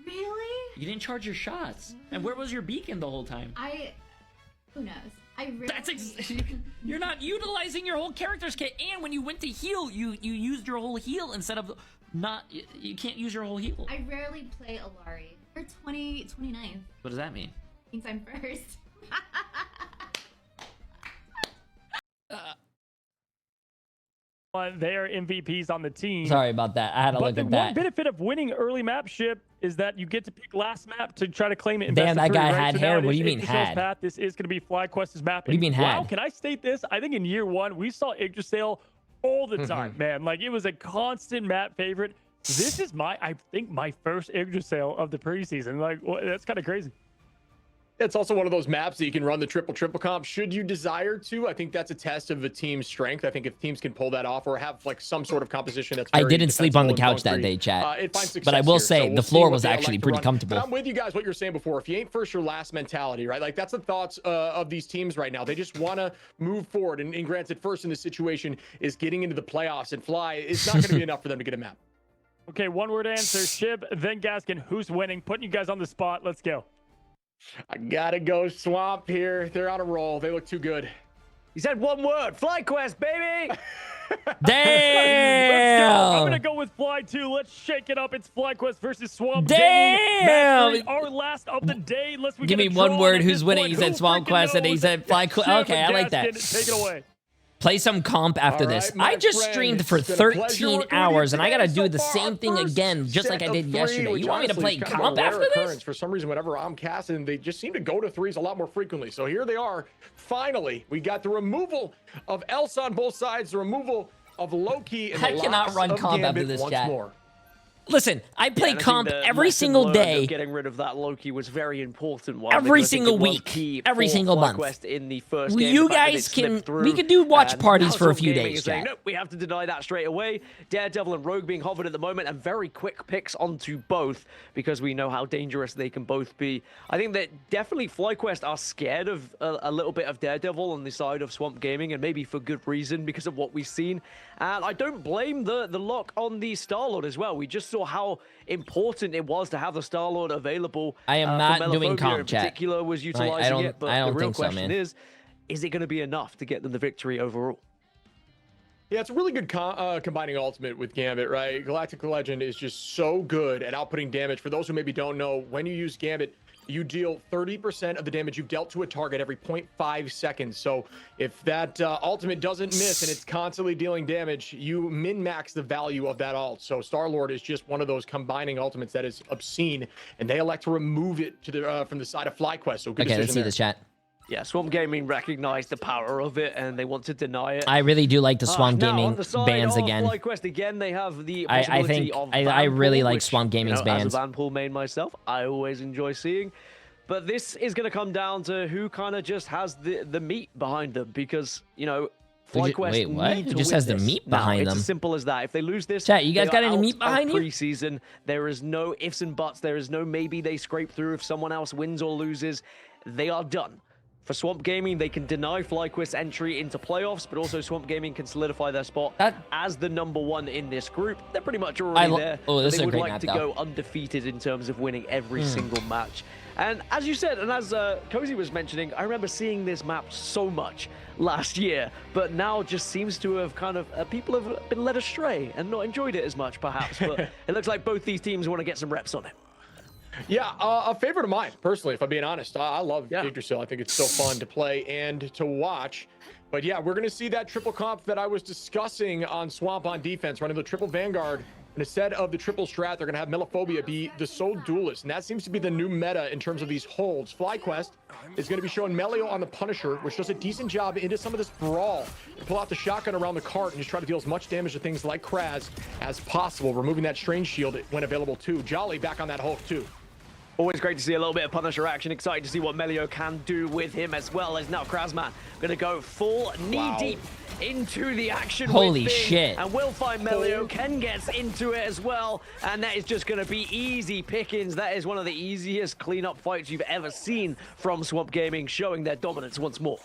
Really? You didn't charge your shots. And where was your beacon the whole time? Who knows? You're not utilizing your whole character's kit. And when you went to heal, you used your whole heal instead of not... You can't use your whole heal. I rarely play Alari. We're 29th. What does that mean? Thinks I'm first. They are MVPs on the team. Sorry about that. I had to look at that. One benefit of winning early map ship is that you get to pick last map to try to claim it. Damn, that guy had hair. What do you mean had? Path. This is going to be FlyQuest's map. What do you mean had? Wow, can I state this? I think in year one, we saw Yggdrasil all the time, man. Like, it was a constant map favorite. This is I think my first Yggdrasil of the preseason. Like, that's kind of crazy. It's also one of those maps that you can run the triple comp should you desire to. I think that's a test of a team's strength. I think if teams can pull that off or have like some sort of composition that's I didn't sleep on the couch that day, chat. But I will say the floor was actually pretty comfortable. But I'm with you guys what you're saying before. If you ain't first, you're last mentality, right? Like that's the thoughts of these teams right now. They just want to move forward. And granted, first in this situation is getting into the playoffs, and Fly is not going to be enough for them to get a map. Okay, one word answer. Shib, then Gaskin. Who's winning? Putting you guys on the spot. Let's go. I gotta go Swamp here. They're on a roll. They look too good. He said one word. FlyQuest, baby. Damn. I'm gonna go with Fly too. Let's shake it up. It's FlyQuest versus Swamp. Damn. Our last of the day. Give me one word. Who's winning? He said Swamp Quest and he said FlyQuest. Okay, I like that. Take it away. Play some comp after this. I just streamed for 13 hours, and I gotta do the same thing again, just like I did yesterday. You want me to play comp after this? For some reason, whenever I'm casting, they just seem to go to threes a lot more frequently. So here they are. Finally, we got the removal of Else on both sides, the removal of Loki, and I cannot run comp after this, chat. Listen, I play comp every single day. Getting rid of that Loki was very important. Every single week, every single month. In the first game, you guys can, we can do watch parties for a few days, chat. Nope, we have to deny that straight away. Daredevil and Rogue being hovered at the moment, and very quick picks onto both because we know how dangerous they can both be. I think that definitely FlyQuest are scared of a little bit of Daredevil on the side of Swamp Gaming, and maybe for good reason because of what we've seen. And I don't blame the lock on the Star-Lord as well. We just saw how important it was to have the Star-Lord available. I am not doing comp, in chat. particular was utilizing it, but I don't the real think question so, man. is it going to be enough to get them the victory overall? Yeah, it's a really good combining ultimate with Gambit, right? Galactic Legend is just so good at outputting damage. For those who maybe don't know, when you use Gambit, you deal 30% of the damage you've dealt to a target every 0.5 seconds. So if that ultimate doesn't miss and it's constantly dealing damage, you min-max the value of that ult. So Star-Lord is just one of those combining ultimates that is obscene, and they elect to remove it to the from the side of FlyQuest. So good okay, let's see there. this, chat. Yeah, Swamp Gaming recognized the power of it, and they want to deny it. I really do like the Swamp Gaming bans again. FlyQuest again, they have the I think I really like Swamp Gaming's bans. As a Vanpool main myself, I always enjoy seeing. But this is going to come down to who kind of just has the meat behind them, because, you know, FlyQuest wait, what? need Who to just win has the this. meat behind them? It's as simple as that. If they lose this, chat, you guys got any meat behind you? Preseason, there is no ifs and buts. There is no maybe they scrape through if someone else wins or loses. They are done. For Swamp Gaming, they can deny FlyQuest's entry into playoffs, but also Swamp Gaming can solidify their spot as the #1 in this group. They're pretty much already there. Oh, this they is a would great like map, to though. go undefeated in terms of winning every single match. And as you said, and as Cozy was mentioning, I remember seeing this map so much last year, but now just seems to have kind of, people have been led astray and not enjoyed it as much, perhaps. But it looks like both these teams want to get some reps on it. Yeah, a favorite of mine, personally, if I'm being honest. I love Yggdrasil. I think it's so fun to play and to watch. But yeah, we're going to see that triple comp that I was discussing on Swamp on defense, running the triple Vanguard. And instead of the triple strat, they're going to have Meliphobia be the sole duelist. And that seems to be the new meta in terms of these holds. FlyQuest is going to be showing Melio on the Punisher, which does a decent job into some of this brawl. Pull out the shotgun around the cart and just try to deal as much damage to things like Kraz as possible, removing that strange shield when available too. Jolly back on that Hulk too. Always great to see a little bit of Punisher action. Excited to see what Melio can do with him, as well as now Krazman going to go full knee-deep into the action. Holy shit. And we'll find Melio. Ken gets into it as well. And that is just going to be easy pickings. That is one of the easiest cleanup fights you've ever seen from Swamp Gaming, showing their dominance once more.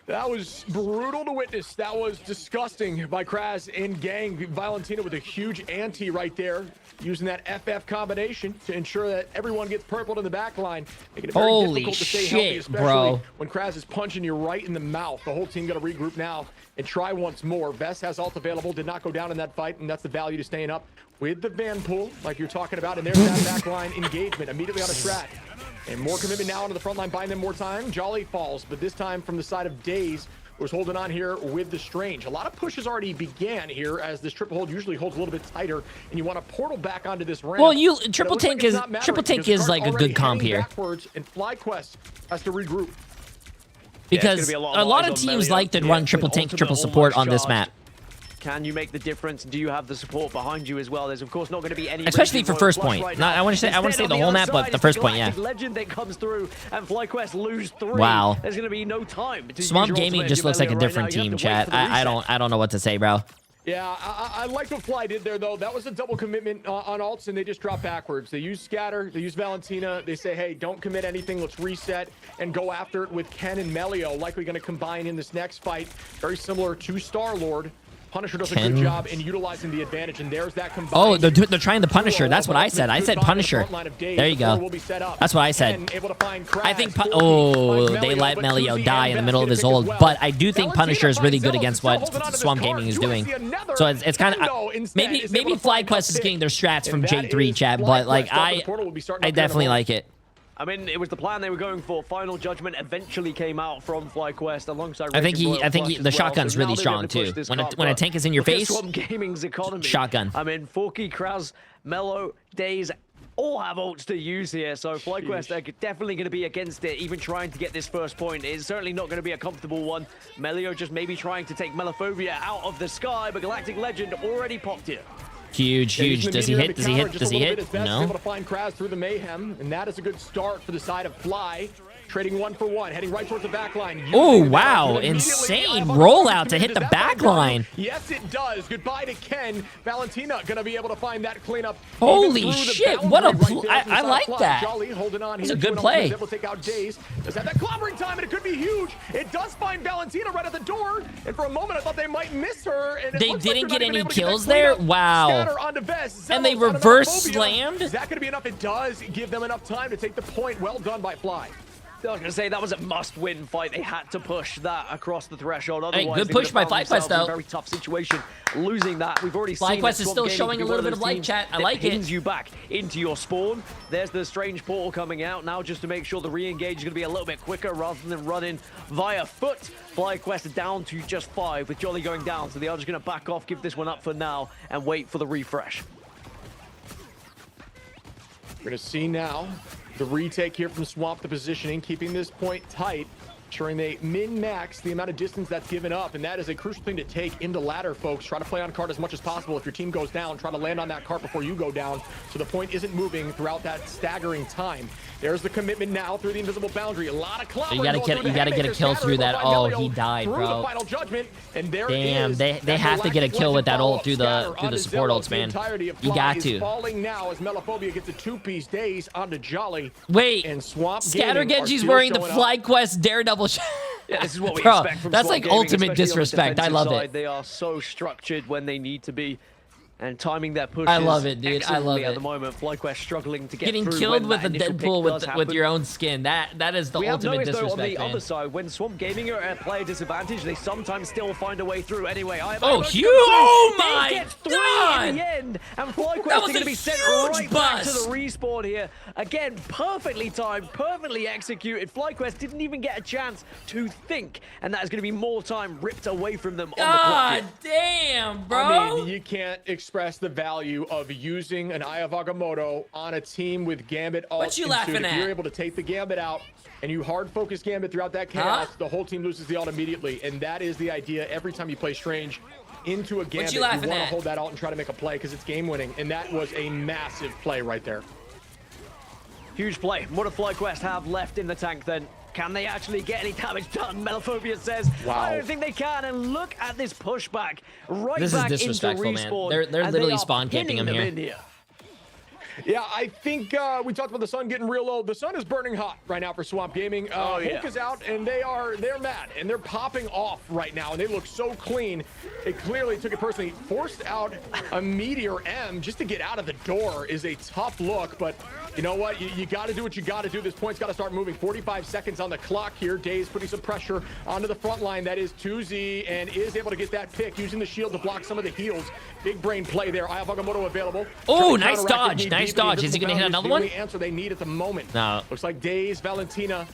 That was brutal to witness. That was disgusting by Kraz and gang. Valentina with a huge ante right there, using that FF combination to ensure that everyone gets purpled in the back line, making it very difficult to stay healthy, especially when Kraz is punching you right in the mouth. The whole team got to regroup now and try once more. Vest has ult available, did not go down in that fight, and that's the value to staying up with the Vanpool, like you're talking about. And there's that back line engagement immediately on a strat. And more commitment now into the front line, buying them more time. Jolly falls, but this time from the side of Daze, was holding on here with the Strange. A lot of pushes already began here, as this triple hold usually holds a little bit tighter, and you want to portal back onto this ramp. Well, triple tank is like a good comp here. Backwards, and FlyQuest has to regroup. Because a lot of teams like to run triple tank, triple support on this map. Can you make the difference? Do you have the support behind you as well? There's of course not going to be any, especially for first point. Right, I want to say the whole map, but the first point, yeah. Legend that comes through, and FlyQuest lose 3. Wow. There's going to be no time. Swamp Gaming just looks like a different team, chat. I don't know what to say, bro. Yeah, I like what Fly did there, though. That was a double commitment on ults, and they just drop backwards. They use Scatter, they use Valentina. They say, hey, don't commit anything. Let's reset and go after it with Ken and Melio. Likely going to combine in this next fight. Very similar to Star-Lord. Punisher does a good job in utilizing the advantage, and there's that combined. Oh, they're trying the Punisher. That's what I said. I said Punisher. There you go. That's what I said. I think they let Melio die in the middle of his ult, but I do think Punisher is really good against what Swamp Gaming is doing. So it's kind of maybe FlyQuest is getting their strats from J3 chat, but like I definitely like it. I mean, it was the plan they were going for. Final judgment eventually came out from FlyQuest alongside. I think the shotgun's really strong too. When a tank is in your face, Swamp Gaming's economy. Shotgun. I mean, Forky, Kraz, Mellow, Days all have ults to use here, so FlyQuest are definitely going to be against it, even trying to get this first point. It's certainly not going to be a comfortable one. Melio just maybe trying to take Melophobia out of the sky, but Galactic Legend already popped here. Huge. Does he hit? Does he hit? Does he hit? No. Able to find Kraz through the mayhem, and that is a good start for the side of Fly. Trading 1-for-1, heading right towards the back line. Oh, wow. Insane rollout to hit the back line. Yes, it does. Goodbye to Ken. Valentina going to be able to find that cleanup. Holy shit. What a I like that. Jolly holding on. It's a good play. Able to take out Days. Does have that clobbering time, and it could be huge. It does find Valentina right at the door. And for a moment, I thought they might miss her. And they didn't get any kills there? Wow. And they reverse slammed? Is that going to be enough? It does give them enough time to take the point. Well done by Fly. I was going to say, that was a must-win fight. They had to push that across the threshold. Otherwise, hey, good push by FlyQuest, though. A very tough situation. Losing that, we've already seen FlyQuest is still showing a little bit of light, chat. I like it. Pins you back into your spawn. There's the strange portal coming out now, just to make sure the re-engage is going to be a little bit quicker rather than running via foot. FlyQuest down to just 5 with Jolly going down, so they are just going to back off, give this one up for now, and wait for the refresh. We're going to see now the retake here from Swamp, the positioning, keeping this point tight, ensuring they min-max the amount of distance that's given up, and that is a crucial thing to take into ladder, folks. Try to play on cart as much as possible. If your team goes down, try to land on that cart before you go down, so the point isn't moving throughout that staggering time. There's the commitment now through the invisible boundary. A lot of clobbering. You gotta get a kill through that. Oh, he died, bro. The final judgment, and there damn, they have to get a kill with that ult through the support ults, man. You got to. Falling now as Melophobia gets a 2-piece Days onto Jolly. Wait, and Swamp Scatter Genji's wearing the FlyQuest Daredevil shirt. Yeah, this is what we bro, expect from that's Swamp like Gaming, ultimate disrespect. I love it. They are so structured when they need to be. And timing their pushes. I love it, dude. I love it. At the moment, FlyQuest struggling to get getting through killed with a Deadpool with your own skin. That is the ultimate disrespect, on the man. other side, when Swamp Gaming are at player disadvantage, they sometimes still find a way through. Anyway, huge! Oh my god! In the end, and FlyQuest are going to be sent right back to the respawn here. Again, perfectly timed, perfectly executed. FlyQuest didn't even get a chance to think, and that is going to be more time ripped away from them. God on the clock damn, bro! I mean, you can't express the value of using an Eye of Agamotto on a team with Gambit ult. What you laughing at? If you're able to take the Gambit out and you hard focus Gambit throughout that chaos, the whole team loses the ult immediately. And that is the idea every time you play Strange into a Gambit. You want to hold that ult and try to make a play because it's game winning. And that was a massive play right there. Huge play. What do FlyQuest have left in the tank then? Can they actually get any damage done? Melophobia says, wow. I don't think they can. And look at this pushback right this back is disrespectful, into respawn. Man. They're literally spawn camping him here. Yeah, I think we talked about the sun getting real low. The sun is burning hot right now for Swamp Gaming. Hulk is out, and they're mad, and they're popping off right now, and they look so clean. They clearly took it personally. Forced out a Meteor M just to get out of the door is a tough look, but you know what? You got to do what you got to do. This point's got to start moving. 45 seconds on the clock here. Days putting some pressure onto the front line. That is 2Z, and is able to get that pick, using the shield to block some of the heals. Big brain play there. Eye of Agamotto available. Oh, nice dodge. Nice dodge. Is he going to hit another one? The answer they need at the moment. No. Looks like Days, Valentina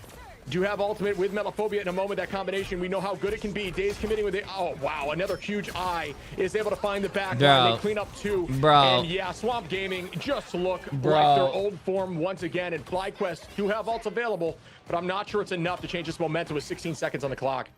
do have ultimate with Melophobia in a moment. That combination, we know how good it can be. Days committing with it. Oh, wow. Another huge eye is able to find the back line. They clean up two. And yeah, Swamp Gaming just look like their old form once again. And FlyQuest do have ults available, but I'm not sure it's enough to change this momentum with 16 seconds on the clock.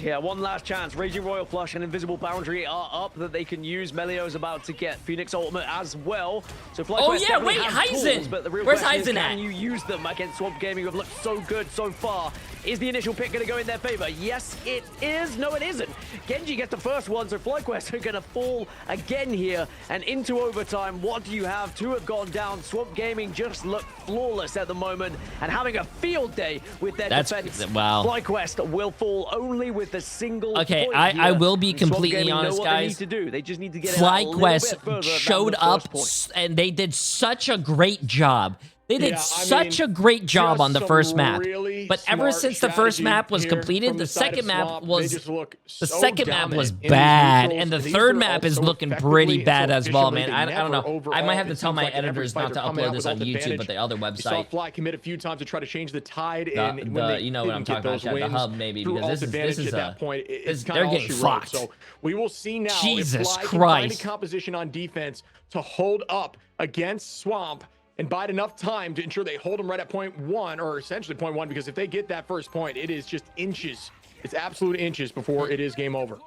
Yeah, one last chance. Raging Royal Flush and Invisible Boundary are up that they can use. Melio's about to get Phoenix Ultimate as well. So FlyQuest wait, Heisen! But the real Where's question Heisen is, at? can you use them against Swamp Gaming, who have looked so good so far? Is the initial pick going to go in their favor? Yes, it is. No, it isn't. Genji gets the first one, so FlyQuest are going to fall again here and into overtime. What do you have? Two have gone down. Swamp Gaming just look flawless at the moment and having a field day with their defense. Wow. FlyQuest will fall only with a single Okay, point I here. will be completely honest, guys. They need to do. They just need to get FlyQuest showed up, and they did such a great job. They did such a great job on the first map. But ever since the first map was completed, the second map was bad, and the third map is looking pretty bad as well, man. I don't know. I might have to tell my editors not to upload this on YouTube, but the other website. Saw Fly commit a few times to try to change the tide, and you know what I'm talking about, the hub maybe, because this is at that point. They're getting fucked. So we will see now Jesus if Fly Christ. can find a composition on defense to hold up against Swamp and bide enough time to ensure they hold them right at point one, or essentially point one, because if they get that first point, it is just inches. It's absolute inches before it is game over.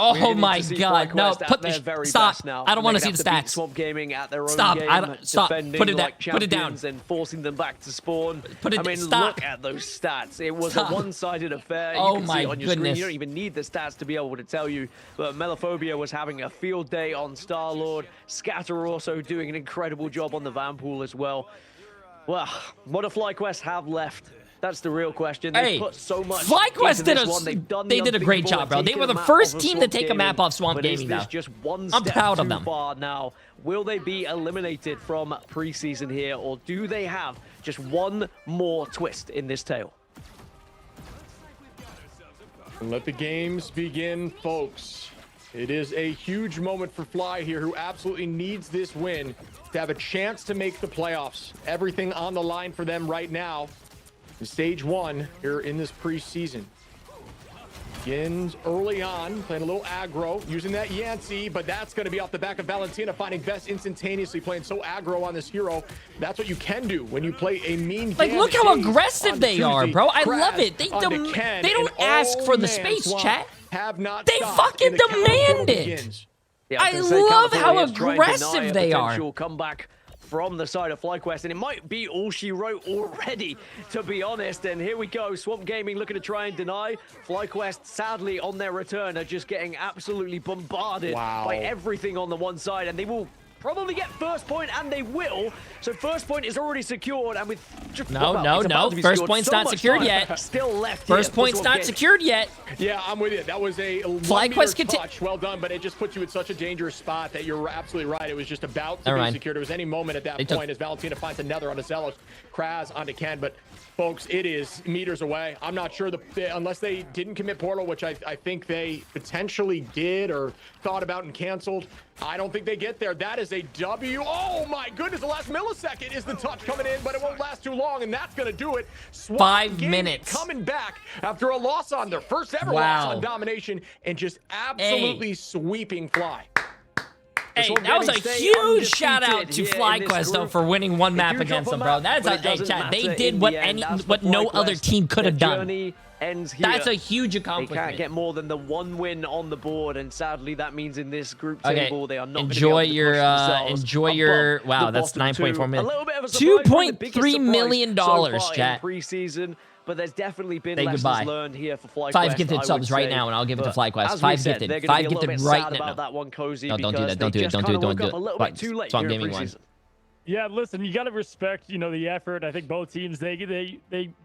Oh my God! No, stop! Now. I don't want to see the stats. Swamp Gaming at their own stop! Game, Stop! Put it down. Put it down. And forcing them back to spawn. Put it. I mean, stop. Look at those stats. It was a one-sided affair. Oh you can my see it on your goodness! Screen. You don't even need the stats to be able to tell you. But Melophobia was having a field day on Star-Lord. Scatter also doing an incredible job on the Vanpool as well. Well, what do FlyQuest have left? That's the real question. They put so much FlyQuest they did a great job, bro. They were the first team to take a map off Swamp Gaming, though. Just one I'm step proud of too them. far now. Will they be eliminated from preseason here, or do they have just one more twist in this tale? And let the games begin, folks. It is a huge moment for Fly here, who absolutely needs this win to have a chance to make the playoffs. Everything on the line for them right now. Stage one here in this preseason. Begins early on, playing a little aggro, using that Yancey, but that's going to be off the back of Valentina, finding Vest instantaneously, playing so aggro on this hero. That's what you can do when you play a mean game. Look how aggressive they are, bro. I love it. They don't ask for the space, chat. They fucking demand it. Yeah, I love how aggressive they are. Comeback from the side of FlyQuest, and it might be all she wrote already, to be honest. And here we go, Swamp Gaming looking to try and deny. FlyQuest, sadly, on their return, are just getting absolutely bombarded by everything on the one side, and they will probably get first point, and they will. So first point is already secured, and with just no. First point's not secured yet. Still left. First point's not secured yet. Yeah, I'm with you. That was a FlyQuest touch. Well done, but it just puts you in such a dangerous spot that you're absolutely right. It was just about to be secured. It was any moment at that point as Valentina finds another on the Zealous. Kraz onto Ken, but folks, it is meters away. I'm not sure unless they didn't commit Portal, which I think they potentially did or thought about and canceled. I don't think they get there. That is a W. Oh my goodness, the last millisecond is the touch coming in, but it won't last too long, and that's gonna do it. Swamp 5 minutes. Coming back after a loss on their first ever loss on Domination, and just absolutely sweeping Fly. Hey, that was a huge shout out to FlyQuest though for winning one map against them, bro. That's they did what no other team could have done. Ends here. That's a huge accomplishment. They can't get more than the one win on the board, and sadly that means in this group table they are not enjoy your wow, that's 9.4 million. $2.3 million, chat. Preseason, but there's definitely been lessons learned here for FlyQuest. 5 gifted subs right now, and I'll give it to FlyQuest. 5 gifted. 5 gifted right now. That one, Cozy, no, don't do that. Don't do it. Don't do it. Don't do it. A little bit too late Swamp Gaming won. Yeah, listen, you got to respect, the effort. I think both teams, they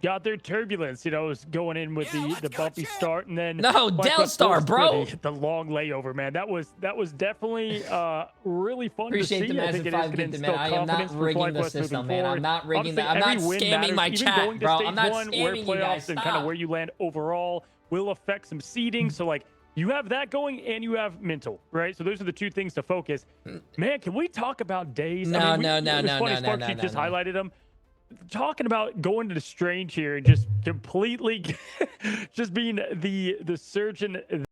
got their turbulence, going in with the bumpy start, and then Delstar, bro, the long layover, man. That was definitely really fun to see. Appreciate the massive 5 gifted, man. I am not rigging the system, man. I'm not rigging that. I'm not scamming my chat, bro. I'm not scamming you guys. And kind of where you land overall will affect some seeding. So you have that going, and you have mental, right? So those are the two things to focus. Man, can we talk about days? No. Just highlighted them. Talking about going to the strange here and just completely just being the surgeon